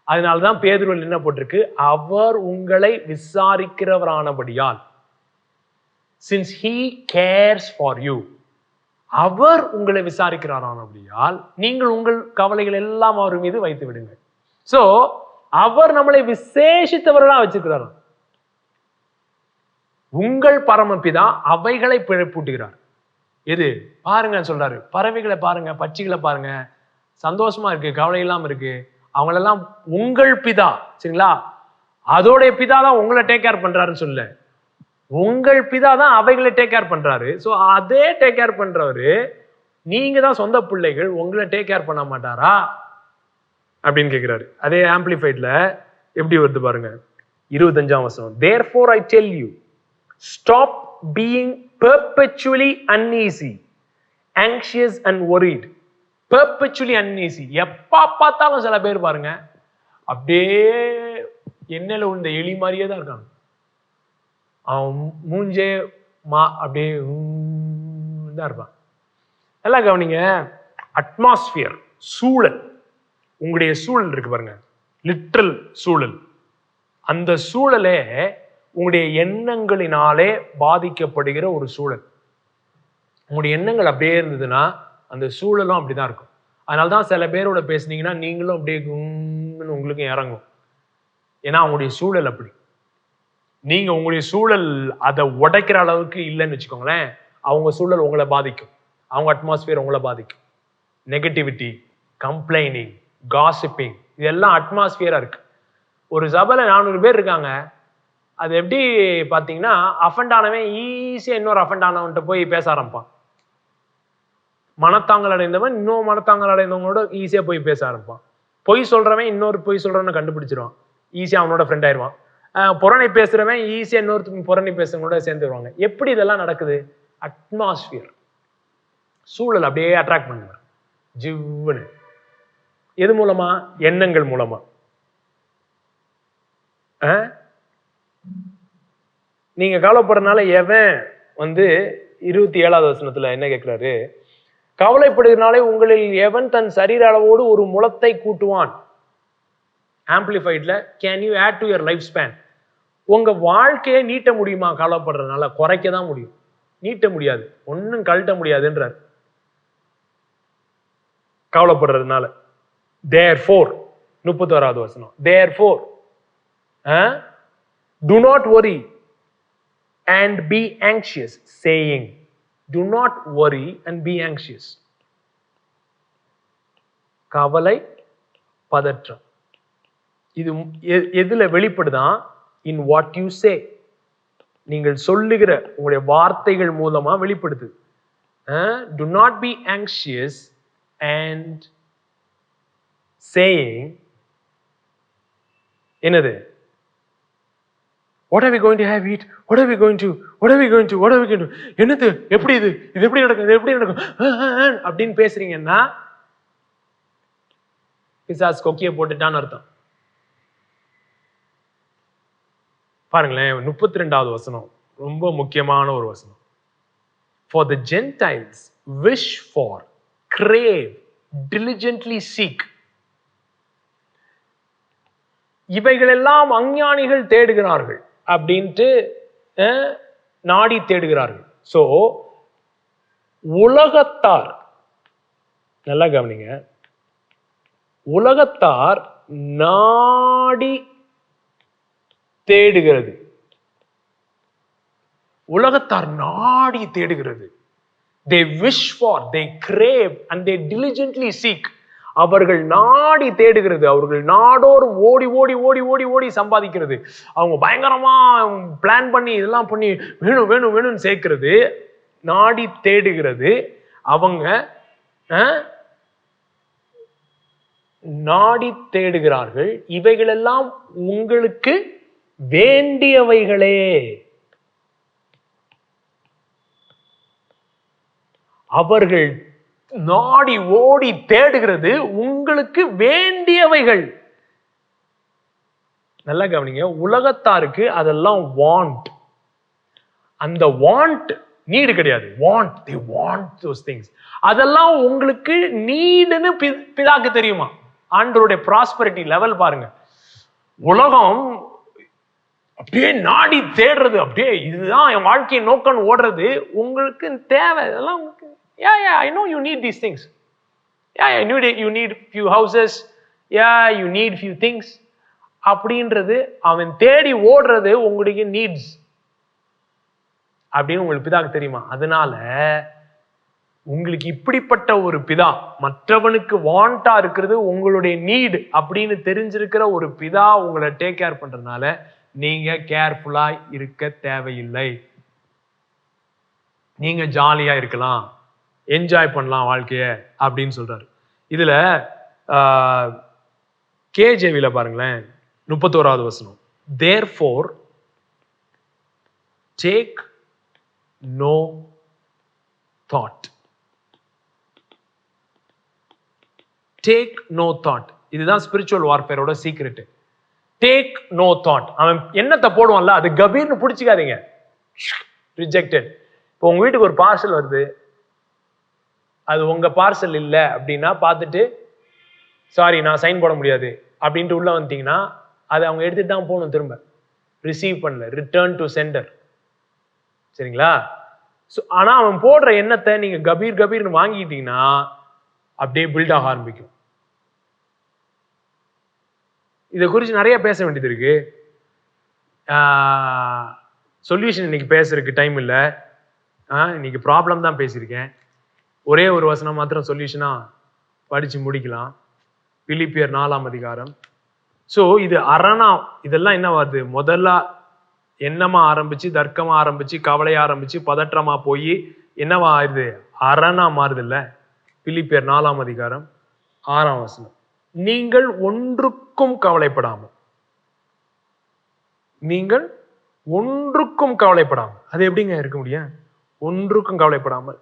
Speaker 1: அதனாலதான் பேதுருவில் என்ன போட்டிருக்கு, அவர் உங்களை விசாரிக்கிறவரானபடியால், since he cares for you, அவர் உங்களை விசாரிக்கிறாரானபடியால் நீங்கள் உங்கள் கவலைகள் எல்லாம் அவர் மீது வைத்து விடுங்க. சோ அவர் நம்மளை விசேஷித்தவர்களா வச்சிருக்கிறார். உங்கள் பரமபிதா அவைகளை பிழைப்பூட்டுகிறார். எது பாருங்க சொல்றாரு, பறவைகளை பாருங்க, பட்சிகளை பாருங்க, சந்தோஷமா இருக்கு, கவலை இல்லாம இருக்கு, அவங்களெல்லாம் உங்கள் பிதா. சரிங்களா? அதோடைய பிதா தான் உங்களை டேக் கேர் பண்றாருன்னு சொல்ல, உங்கள் பிதா தான் அவைகளை டேக் கேர் பண்றாரு. சோ அதே டேக் கேர் பண்றவரு நீங்க தான் சொந்த பிள்ளைகள், உங்களை டேக் கேர் பண்ண மாட்டாரா அப்படின்னு கேட்கிறாரு. அதே ஆம்பிளிஃபைட்ல எப்படி வருது பாருங்க, 25ஆம் வசனம். Therefore I tell you, stop being perpetually uneasy, anxious and worried. Perpetually uneasy. எப்ப பார்த்தாலும் சில பேர் பாருங்க அப்படியே எண்ணெயில விழுந்த எலி மாதிரியே தான் இருக்காங்க. அவன் மூஞ்சே அப்படியே தான் இருப்பான். நல்லா கவனிங்க, அட்மாஸ்பியர், சூழல், உங்களுடைய சூழல் இருக்கு பாருங்க, லிட்ரல் சூழல். அந்த சூழலே உங்களுடைய எண்ணங்களினாலே பாதிக்கப்படுகிற ஒரு சூழல். உங்களுடைய எண்ணங்கள் அப்படியே இருந்ததுன்னா அந்த சூழலும் அப்படிதான் இருக்கும். அதனால்தான் சில பேரோட பேசுனீங்கன்னா நீங்களும் அப்படியே உங்களுக்கும் இறங்கும். ஏன்னா அவங்களுடைய சூழல் அப்படி. நீங்க உங்களுடைய சூழல் அதை உடைக்கிற அளவுக்கு இல்லைன்னு வச்சுக்கோங்களேன், அவங்க சூழல் உங்களை பாதிக்கும், அவங்க அட்மாஸ்பியர் உங்களை பாதிக்கும். நெகட்டிவிட்டி, கம்ப்ளைனிங், காசிப்பிங், இதெல்லாம் அட்மாஸ்பியரா இருக்கு. ஒரு சபையில 400 பேர் இருக்காங்க. அது எப்படி பாத்தீங்கன்னா, அஃபண்ட் ஆனவன் ஈஸியா இன்னொரு அஃபண்ட் ஆனவன்ட்ட போய் பேச ஆரம்பிப்பான். மனத்தாங்கல் அடைந்தவன் இன்னொரு மனத்தாங்கல் அடைந்தவங்களோட ஈஸியா போய் பேச ஆரம்பிப்பான். பொய் சொல்றவன் இன்னொரு பொய் சொல்றவனை கண்டுபிடிச்சிருவான், ஈஸியா அவனோட ஃப்ரெண்ட் ஆயிடுவான். புறணை பேசுறவன் ஈஸியா இன்னொரு புறணை பேசுறவங்களோட சேர்ந்துருவாங்க. எப்படி இதெல்லாம் நடக்குது? அட்மாஸ்பியர், சூழல் அப்படியே அட்ராக்ட் பண்ணுவார் ஜிவ்னு. எது மூலமா? எண்ணங்கள் மூலமா. நீங்க கவலைப்படுறதுனால எவன் 27வது வசனத்துல என்ன கேட்கிறாரு, கவலைப்படுகிறதுனாலே உங்களில் எவன் தன் சரீர அளவோடு ஒரு முளத்தை கூட்டுவான். ஆம்பிளிஃபைட்ல, can you add to your life span. உங்க வாழ்க்கையை நீட்ட முடியுமா? கவலைப்படுறதுனால குறைக்க தான் முடியும், நீட்ட முடியாது, ஒன்னும் கழட்ட முடியாதுன்றார் கவலைப்படுறதுனால. Therefore 31வது வசனம், therefore do not worry and be anxious, saying, do not worry and be anxious. கவலை, பதற்றம், இது எதுல வெளிப்படுதான்? in what you say. நீங்கள் சொல்லுகிற உங்களுடைய வார்த்தைகள் மூலமா வெளிப்படுது. do not be anxious and saying, என்னது? what are we going to have eat, what are we going to, what are we going to, what are we going to, என்னது? எப்படி இது எப்படி நடக்கும், இது எப்படி நடக்கும் அப்படின்னு பேசுறீங்கன்னா பிசாசு கொக்கிய போட்டுட்டான்னு அர்த்தம். பாருங்களேன், 32வது வசனம் ரொம்ப முக்கியமான ஒரு வசனம். for the Gentiles wish for, crave, diligently seek. இவைகளெல்லாம் அஞ்ஞானிகள் தேடுகிறார்கள் அப்படின்ட்டு நாடி தேடுகிறார்கள். சோ உலகத்தார், நல்லா கவனிங்க, உலகத்தார் நாடி தேடுகிறது, உலகத்தார் நாடி தேடுகிறது. they wish for, they crave and they diligently seek. அவர்கள் நாடி தேடுகிறது, அவர்கள் நாடோறும் ஓடி ஓடி ஓடி ஓடி ஓடி சம்பாதிக்கிறது, அவங்க பயங்கரமா பிளான் பண்ணி இதெல்லாம் பண்ணி வேணும் வேணும் வேணும்னு சேர்க்கிறது, நாடி தேடுகிறது. அவங்க நாடி தேடுகிறார்கள். இவைகளெல்லாம் உங்களுக்கு வேண்டியவைகளே. அவர்கள் நாடி ஓடி தேடுகிறது உங்களுக்கு வேண்டியவைகள். நல்லா கவனிங்க, உலகத்தாருக்கு அதெல்லாம் வாண்ட். அந்த வாண்ட் நீடு கிடையாது. Want, they want those things. அதெல்லாம் உங்களுக்கு நீடுன்னு பிதாக்கு தெரியுமா? ஆண்டவருடைய ப்ராஸ்பரிட்டி லெவல் பாருங்க. உலகம் அப்படியே நாடி தேடுறது, அப்படியே இதுதான் என் வாழ்க்கையை நோக்கன்னு ஓடுறது, உங்களுக்கு தேவை இதெல்லாம் உங்களுக்கு. I know you need these things. You need few houses. You need few things. அப்படின்றது அவன் தேடி ஓடுறது உங்களுடைய நீட்ஸ் அப்படின்னு உங்களுக்கு பிதாக்கு தெரியுமா? அதனால உங்களுக்கு இப்படிப்பட்ட ஒரு பிதா, மற்றவனுக்கு வாண்டா இருக்கிறது உங்களுடைய நீடு அப்படின்னு தெரிஞ்சிருக்கிற ஒரு பிதா உங்களை டேக் கேர் பண்றதுனால நீங்க கேர்ஃபுல்லா இருக்க தேவையில்லை. நீங்க ஜாலியா இருக்கலாம், என்ஜாய் பண்ணலாம் வாழ்க்கைய அப்படின்னு சொல்றாரு. இதுல கேஜேவில பாருங்களேன், 31வது வசனம். Therefore take no thought. Take no thought. இதுதான் ஸ்பிரிச்சுவல் வார்ஃபேரோட சீக்ரெட். Take no thought. அவன் என்னத்தை போடுவான்ல அது கபீர்னு பிடிச்சிக்காதீங்க. ரிஜெக்டட். இப்போ உங்க வீட்டுக்கு ஒரு பார்சல் வருது, அது உங்க பார்சல் இல்லை அப்படின்னா பார்த்துட்டு சாரி நான் சைன் போட முடியாது அப்படின்ட்டு உள்ள வந்துட்டீங்கன்னா அதை அவங்க எடுத்துட்டு தான் போகணும். திரும்ப ரிசீவ் பண்ணல, ரிட்டர்ன் டு சென்டர். சரிங்களா? ஆனா அவன் போடுற எண்ணத்தை நீங்க கபீர்னு வாங்கிட்டீங்கன்னா அப்படியே பில்ட் ஆக ஆரம்பிக்கும். இதை குறித்து நிறைய பேச வேண்டியது இருக்கு. சொல்யூஷன் இன்னைக்கு பேசுறதுக்கு டைம் இல்லை. இன்னைக்கு ப்ராப்ளம் தான் பேசியிருக்கேன். ஒரே ஒரு வசனம் மாத்திரம் சொல்யூஷனா படிச்சு முடிக்கலாம். பிலிப்பியர் 4ஆம் அதிகாரம். ஸோ இது அரணா, இதெல்லாம் என்ன வருது? முதல்ல எண்ணமா ஆரம்பிச்சு, தர்க்கமா ஆரம்பிச்சு, கவலையா ஆரம்பிச்சு, பதற்றமா போய் என்னவா ஆயுது? அரணா மாறுது இல்ல? பிலிப்பியர் 4ஆம் அதிகாரம் 6ஆம் வசனம். நீங்கள் ஒன்றுக்கும் கவலைப்படாமல், நீங்கள் ஒன்றுக்கும் கவலைப்படாமல். அது எப்படிங்க இருக்க முடியும்? ஒன்றுக்கும் கவலைப்படாமல்.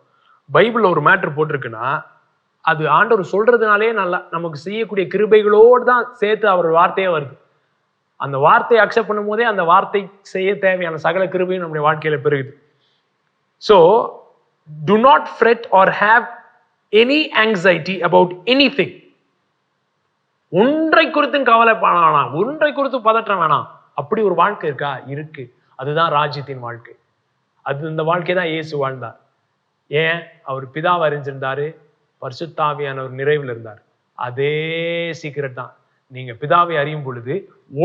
Speaker 1: பைபிள்ல ஒரு மேட்டர் போட்டிருக்குன்னா அது ஆண்டவர் சொல்றதுனாலே நல்லா நமக்கு செய்யக்கூடிய கிருபைகளோடு தான் சேர்த்து அவர் வார்த்தையே வருது. அந்த வார்த்தையை அக்செப்ட் பண்ணும் போதே அந்த வார்த்தை செய்ய தேவையான சகல கிருபையும் நம்முடைய வாழ்க்கையில பெருகுது. So do not fret or have any anxiety about anything. ஒன்றை குறித்தும் கவலைப்பட வேணாம், ஒன்றை குறித்து பதற்றம் வேணாம். அப்படி ஒரு வாழ்க்கை இருக்கா? இருக்கு. அதுதான் ராஜ்யத்தின் வாழ்க்கை. அது இந்த வாழ்க்கை தான் இயேசு வாழ்ந்தார். ஏன்? அவர் பிதாவை அறிஞ்சிருந்தாரு, பரிசுத்தாவியானவர் நிறைவில் இருந்தார். அதே சீக்கிரம் தான் நீங்க பிதாவை அறியும் பொழுது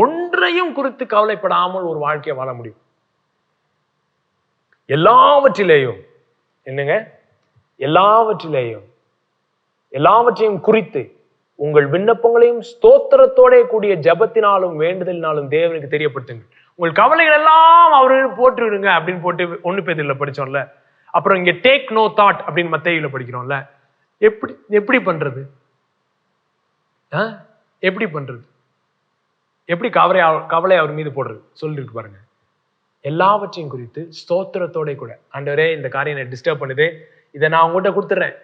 Speaker 1: ஒன்றையும் குறித்து கவலைப்படாமல் ஒரு வாழ்க்கையை வாழ முடியும். எல்லாவற்றிலேயும் என்னங்க, எல்லாவற்றையும் குறித்து உங்கள் விண்ணப்பங்களையும் ஸ்தோத்திரத்தோட கூடிய ஜபத்தினாலும் வேண்டுதலினாலும் தேவனுக்கு தெரியப்படுத்துங்க. உங்கள் கவலைகள் எல்லாம் அவர்கள் போட்டு விடுங்க அப்படின்னு போட்டு 1 பேதுருல படிச்சோம்ல. அப்புறம் இங்க டேக் நோ தாட் அப்படின்னு மத்தேயுல படிக்கிறோம்ல. எப்படி பண்றது? எப்படி பண்றது? எப்படி கவலை அவர் மீது போடுறது? சொல்லிருக்கு பாருங்க. எல்லாவற்றையும் குறித்து ஸ்தோத்திரத்தோட கூட, ஆண்டவரே இந்த காரியம் என்ன டிஸ்டர்ப் பண்ணுது, இதை நான் உங்ககிட்ட கொடுத்துறேன்,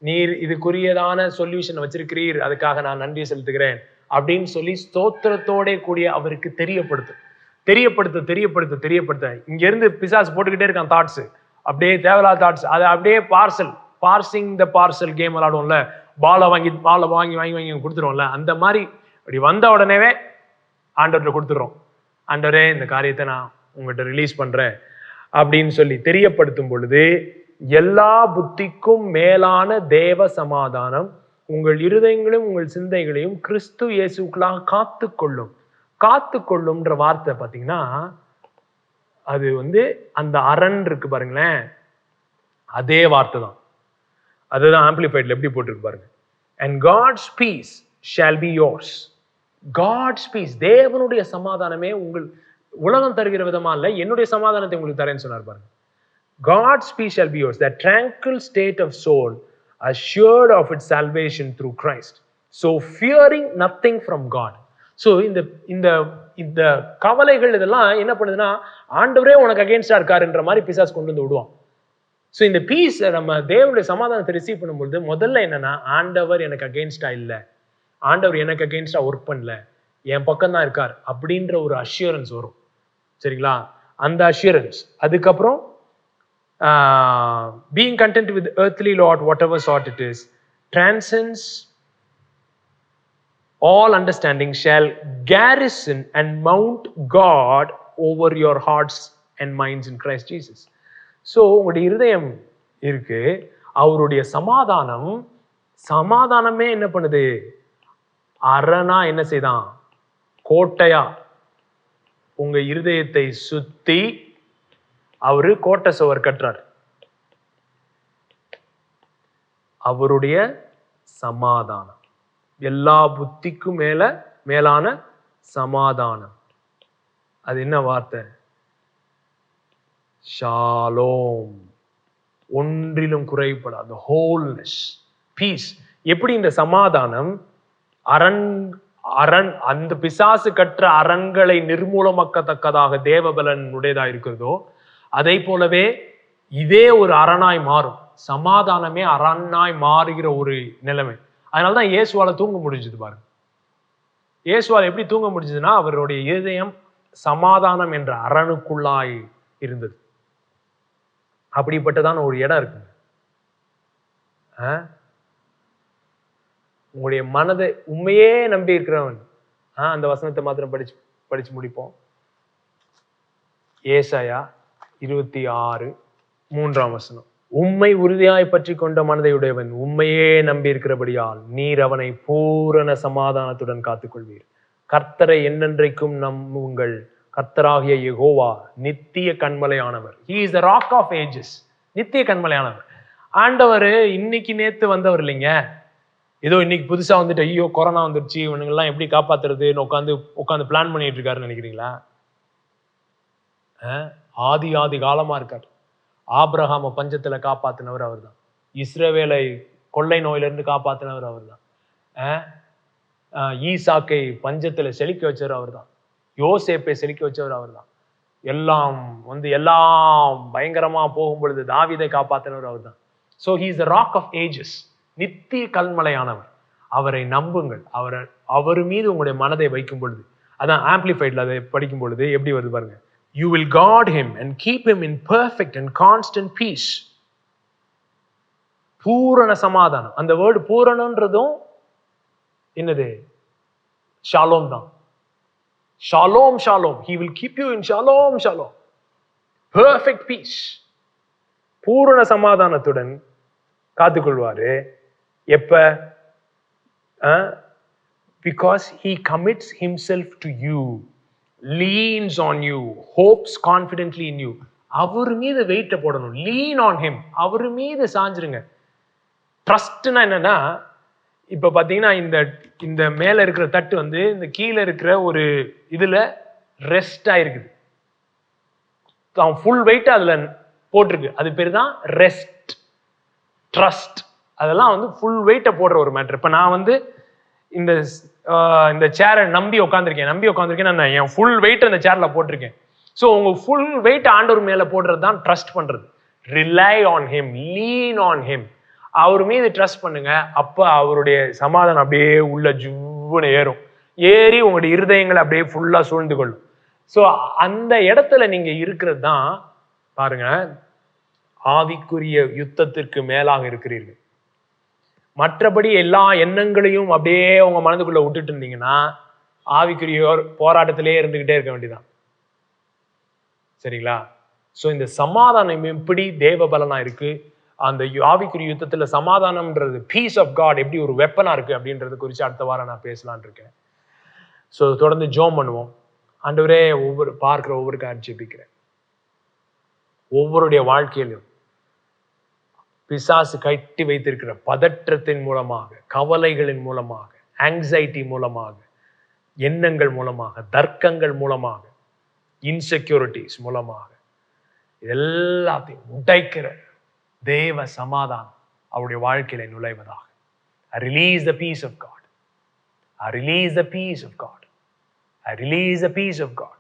Speaker 1: நீர் இதுக்குரியதான சொல்யூஷன் வச்சிருக்கிறீர், அதுக்காக நான் நன்றி செலுத்துகிறேன் அப்படின்னு சொல்லி ஸ்தோத்திரத்தோட கூடிய அவருக்கு தெரியப்படுத்த. இங்க இருந்து பிசாசு போட்டுக்கிட்டே இருக்கான் தாட்ஸ், அப்படியே தேவையில்லாத தாட்ஸ். அதை அப்படியே பார்சிங் த பார்சல் கேம் விளாடுவோம்ல, பாலை வாங்கி கொடுத்துருவோம்ல, அந்த மாதிரி அப்படி வந்த உடனேவே ஆண்டவர்கிட்ட கொடுத்துடுறோம். ஆண்டவரே இந்த காரியத்தை நான் உங்கள்கிட்ட ரிலீஸ் பண்றேன் அப்படின்னு சொல்லி தெரியப்படுத்தும் பொழுது எல்லா புத்திக்கும் மேலான தேவ சமாதானம் உங்கள் இருதயங்களையும் உங்கள் சிந்தைகளையும் கிறிஸ்து இயேசுக்குள்ளாக காத்துக்கொள்ளும்ன்ற வார்த்தை பார்த்தீங்கன்னா அது அந்த அரண் இருக்கு பாருங்களேன், அதே வார்த்தை தான். அதுதான் ஆம்பிளிஃபைட்ல எப்படி போட்டிருக்கு பாருங்க. And God's peace shall be yours. God's peace, தேவனுடைய சமாதானமே உலகம் தருகிற விதமா இல்ல, என்னுடைய சமாதானத்தை உங்களுக்கு தரேன்னு சொன்னார் பாருங்க. God's peace shall be yours, that tranquil state of soul assured of its salvation through Christ, so fearing nothing from God. So இந்த கவலைகள் இதெல்லாம் என்ன பண்ணுதுன்னா ஆண்டவரே உனக்கு அகேன்ஸ்டா இருக்காருன்ற மாதிரி பிசாசு கொண்டு வந்து விடுவான். ஸோ இந்த பீஸ் நம்ம தேவனுடைய சமாதானத்தை ரிசீவ் பண்ணும்போது முதல்ல என்னன்னா, ஆண்டவர் எனக்கு அகேன்ஸ்டா இல்லை, ஆண்டவர் எனக்கு அகேன்ஸ்டா ஒர்க் பண்ணல, என் பக்கம் தான் இருக்கார் அப்படின்ற ஒரு அஷ்யூரன்ஸ் வரும். சரிங்களா? அந்த அஷ்யூரன்ஸ். அதுக்கப்புறம் being content with earthly lot whatever sort it is transcends all understanding shall garrison and mount God over your hearts and minds in Christ Jesus. So உங்களுடைய இருதயம் இருக்கு, அவருடைய சமாதானமே என்ன பண்ணுது? அரணா என்ன செய்தான்? கோட்டையா உங்க இருதயத்தை சுத்தி அவரு கோட்டை சுவர் கட்டுறார். அவருடைய சமாதானம், எல்லா புத்திக்கும் மேலான சமாதானம். அது என்ன வார்த்தை? ஷாலோம். ஒன்றிலும் குறைபடாத ஹோல்னஸ், பீஸ். எப்படி இந்த சமாதானம் அரண் அந்த பிசாசு கற்ற அரண்களை நிர்மூலமாக்கத்தக்கதாக தேவபலன் உடையதா இருக்கிறதோ, அதை போலவே இதே ஒரு அரணாய் மாறும். சமாதானமே அரண்னாய் மாறுகிற ஒரு நிலைமை. அதனாலதான் இயேசுவால தூங்க முடிஞ்சது பாருங்க. இயேசுவால எப்படி தூங்க முடிஞ்சதுன்னா, அவருடைய இருதயம் சமாதானம் என்ற அரணுக்குள்ளாய் இருந்தது. அப்படிப்பட்டதான ஒரு இடம் இருக்கு. உங்களுடைய மனதை உண்மையே நம்பி இருக்கிறவன், அந்த வசனத்தை மாத்திரம் படிச்சு முடிப்போம். ஏசாயா 26:3 உம்மை உறுதியாய் பற்றி கொண்ட மனதையுடையவன் உண்மையே நம்பி இருக்கிறபடியால் நீர் அவனை பூரண சமாதானத்துடன் காத்துக்கொள்வீர். கர்த்தரை என்னென்றைக்கும் நம்புங்கள். கர்த்தராகிய யெகோவா நித்திய கண்மலையானவர். He is the rock of ages. நித்திய கண்மலையானவர். ஆண்டவர் இன்னைக்கு நேத்து வந்தவர் இல்லைங்க. ஏதோ இன்னைக்கு புதுசா வந்துட்டு ஐயோ கொரோனா வந்துருச்சு இவனுங்கெல்லாம் எப்படி காப்பாத்துறதுன்னு உட்காந்து பிளான் பண்ணிட்டு இருக்காருன்னு நினைக்கிறீங்களா? ஆதி காலமா இருக்கார். ஆபிரகாம பஞ்சத்துல காப்பாத்தினவர் அவர் தான். இஸ்ரவேலை கொள்ளை நோயிலிருந்து காப்பாத்தினவர் அவர் தான். ஈசாக்கை பஞ்சத்துல செழிக்க வச்சவர் அவர் தான். யோசேப்பை செழிக்க வச்சவர் அவர் தான். எல்லாம் பயங்கரமா போகும் பொழுது தாவீதை காப்பாத்தினவர் அவர் தான். So he is the rock of ages. நித்திய கல்மலையானவர். அவரை நம்புங்கள். அவர் மீது உங்களுடைய மனதை வைக்கும் பொழுது, அதான் ஆம்பிளிஃபைட்ல அதை படிக்கும் பொழுது எப்படி வருது பாருங்க. You will guard him and keep him in perfect and constant peace. பூரண சமாதானம். அந்த வேர்டு பூரணன்றதும் என்னது? ஷாலோம் தான். Shalom Shalom. He will keep you in Shalom Shalom. Perfect peace. பூரண சமாதானத்துடன் காத்துக்கொள்வாரு. எப்ப? Because he commits himself to you, leans on you, hopes confidently in you. அவர் மீது வெயிட்ட போடணும். lean on him. அவர் மீது சாஞ்சிருங்க. ட்ரஸ்ட்னா என்னன்னா, இப்ப பாத்தீங்கன்னா இந்த மேல இருக்கிற தட்டு இந்த கீழே இருக்கிற ஒரு இதுல ரெஸ்ட் ஆயிருக்குது. ஃபுல் வெயிட் அதுல போட்டிருக்கு. அது பேரு தான் ரெஸ்ட், ட்ரஸ்ட். அதெல்லாம் ஃபுல் வெயிட்ட போடுற ஒரு மேட்டர். இப்ப நான் இந்த சேரை நம்பி உட்காந்துருக்கேன். நான் என் ஃபுல் வெயிட் அந்த சேர்ல போட்டிருக்கேன். ஸோ உங்க ஃபுல் வெயிட் ஆண்டவர் மேல போடுறது தான் ட்ரஸ்ட் பண்றது. Rely on him, lean on him. அவர் மீது ட்ரஸ்ட் பண்ணுங்க. அப்ப அவருடைய சமாதானம் அப்படியே உள்ள ஜுவ்வுன்னு ஏறி உங்களுடைய இருதயங்களை அப்படியே ஃபுல்லா சூழ்ந்து கொள்ளும். ஸோ அந்த இடத்துல நீங்க இருக்கிறது தான் பாருங்க, ஆவிக்குரிய யுத்தத்திற்கு மேலாக இருக்கிறீர்கள். மற்றபடி எல்லா எண்ணங்களையும் அப்படியே உங்க மனதுக்குள்ள விட்டுட்டு இருந்தீங்கன்னா ஆவிக்குரிய போராட்டத்திலே இருந்துகிட்டே இருக்க வேண்டியதான். சரிங்களா? சோ இந்த சமாதானம் எப்படி தேவ பலனா இருக்கு, அந்த ஆவிக்குரிய யுத்தத்துல சமாதானம்ன்றது பீஸ் ஆஃப் காட் எப்படி ஒரு வெப்பனா இருக்கு அப்படின்றது குறித்து அடுத்த வாரம் நான் பேசலான் இருக்கேன். சோ தொடர்ந்து ஜெபம் பண்ணுவோம். ஆண்டவரே, பார்க்கிற ஒவ்வொரு காரியம் ஜெபிக்கிறேன். ஒவ்வொருடைய வாழ்க்கையிலும் பிசாசு கட்டி வைத்திருக்கிற பதற்றத்தின் மூலமாக, கவலைகளின் மூலமாக, ஆங்ஸைட்டி மூலமாக, எண்ணங்கள் மூலமாக, தர்க்கங்கள் மூலமாக, இன்செக்யூரிட்டிஸ் மூலமாக எல்லாத்தையும் உடைக்கிற தேவ சமாதானம் அவருடைய வாழ்க்கையில நுழைவதாக. I release the peace of God. I release the peace of God. I release the peace of God.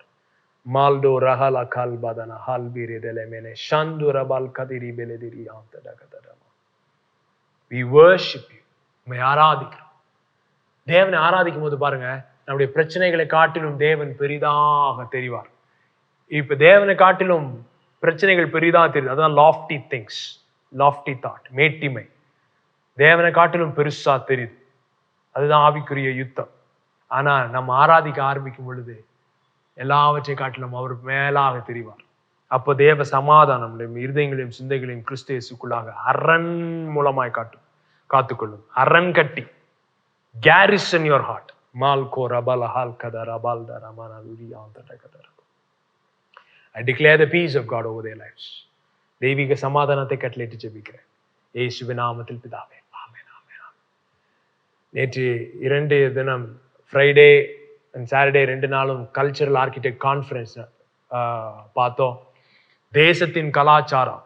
Speaker 1: Maldo rahala kalbadana halbiri delemene shandura balkadiri belediri antadakadama. We worship you. உம்மை ஆராதிக்கிறோம். தேவனை ஆராதிக்கும் போது பாருங்க, நம்முடைய பிரச்சனைகளை காட்டிலும் தேவன் பெரிதாக தெரிவார். இப்ப தேவனை காட்டிலும் பிரச்சனைகள் பெரிதாக தெரியுது. அதான் லாஃப்டி திங்ஸ், லாஃப்டி தாட், மேட்டிமை. தேவனை காட்டிலும் பெருசா தெரியுது. அதுதான் ஆவிக்குரிய யுத்தம். ஆனா நம்ம ஆராதிக்க ஆரம்பிக்கும் பொழுது எல்லாவற்றை காட்டிலும் அவர் மேலாக தெரிவார். அப்போ தேவ சமாதானம் இருதயங்களையும் சிந்தைகளையும் கிறிஸ்து இயேசுக்குள்ளாக அரண் மூலமாய் காத்துக்கொள்ளும். அரண் கட்டி, garrison your heart. Malko rabala hal kadar abal daramana luriya antara kadar. I declare the peace of God over their lives. தெய்வீக சமாதானத்தை கட்டளையிட்டு ஜெபிக்கிறேன் இயேசுவின் நாமத்தில் பிதாவே, ஆமென், ஆமென், ஆமென். நேற்று 2 தினம் ஃப்ரைடே அண்ட் சாட்டர்டே 2 நாளும் கல்ச்சரல் ஆர்கிடெக்ட் கான்ஃபரன்ஸ் பார்த்தோம். தேசத்தின் கலாச்சாரம்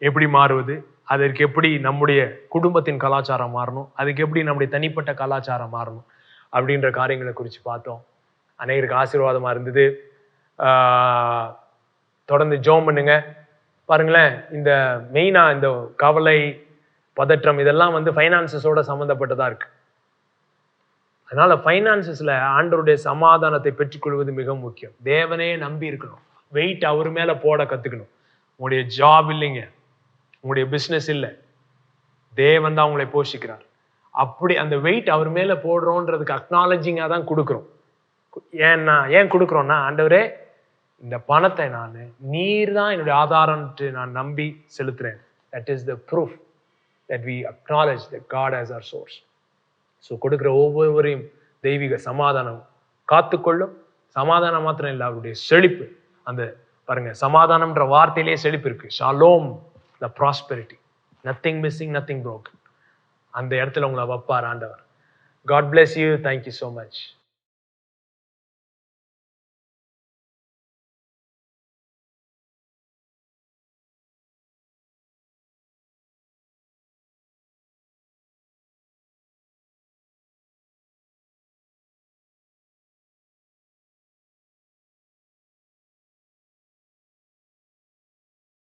Speaker 1: எப்படி மாறுவது, அதற்கு எப்படி நம்முடைய குடும்பத்தின் கலாச்சாரம் மாறணும், அதுக்கு எப்படி நம்முடைய தனிப்பட்ட கலாச்சாரம் மாறணும் அப்படின்ற காரியங்களை குறித்து பார்த்தோம். அநேகருக்கு ஆசீர்வாதமா இருந்தது. தொடர்ந்து ஜெபம் பண்ணுங்க. பாருங்களேன், இந்த மெயினா இந்த கவலை, பதற்றம் இதெல்லாம் ஃபைனான்சஸோட சம்மந்தப்பட்டதா இருக்கு. அதனால ஃபைனான்சஸ்ல ஆண்டவருடைய சமாதானத்தை பெற்றுக்கொள்வது மிக முக்கியம். தேவனே நம்பி இருக்கணும். வெயிட் அவர் மேல போட கத்துக்கணும். உங்களுடைய ஜாப் இல்லைங்க, உங்களுடைய பிசினஸ் இல்லை, தேவன் தான் உங்களை போஷிக்கிறார். அப்படி அந்த வெயிட் அவர் மேல போடுறோன்றதுக்கு அக்னாலஜிங்கா தான் கொடுக்குறோம். ஏன் கொடுக்குறோம்னா, ஆண்டவரே இந்த பணத்தை நீர் தான் என்னுடைய ஆதாரம்ட்டு நான் நம்பி செலுத்துறேன். That is the proof that we acknowledge that God as our source. So கொடுக்குற ஒவ்வொருவரையும் தெய்வீக சமாதானம் காத்துக்கொள்ளும். சமாதானம் மாத்திரம் இல்லை, அவருடைய செழிப்பு. அந்த பாருங்க, சமாதானம்ன்ற வார்த்தையிலேயே செழிப்பு இருக்கு. Shalom, the prosperity, nothing missing, nothing broken. அந்த இடத்துல உங்களை வைப்பார் ஆண்டவர். God bless you. Thank you so much.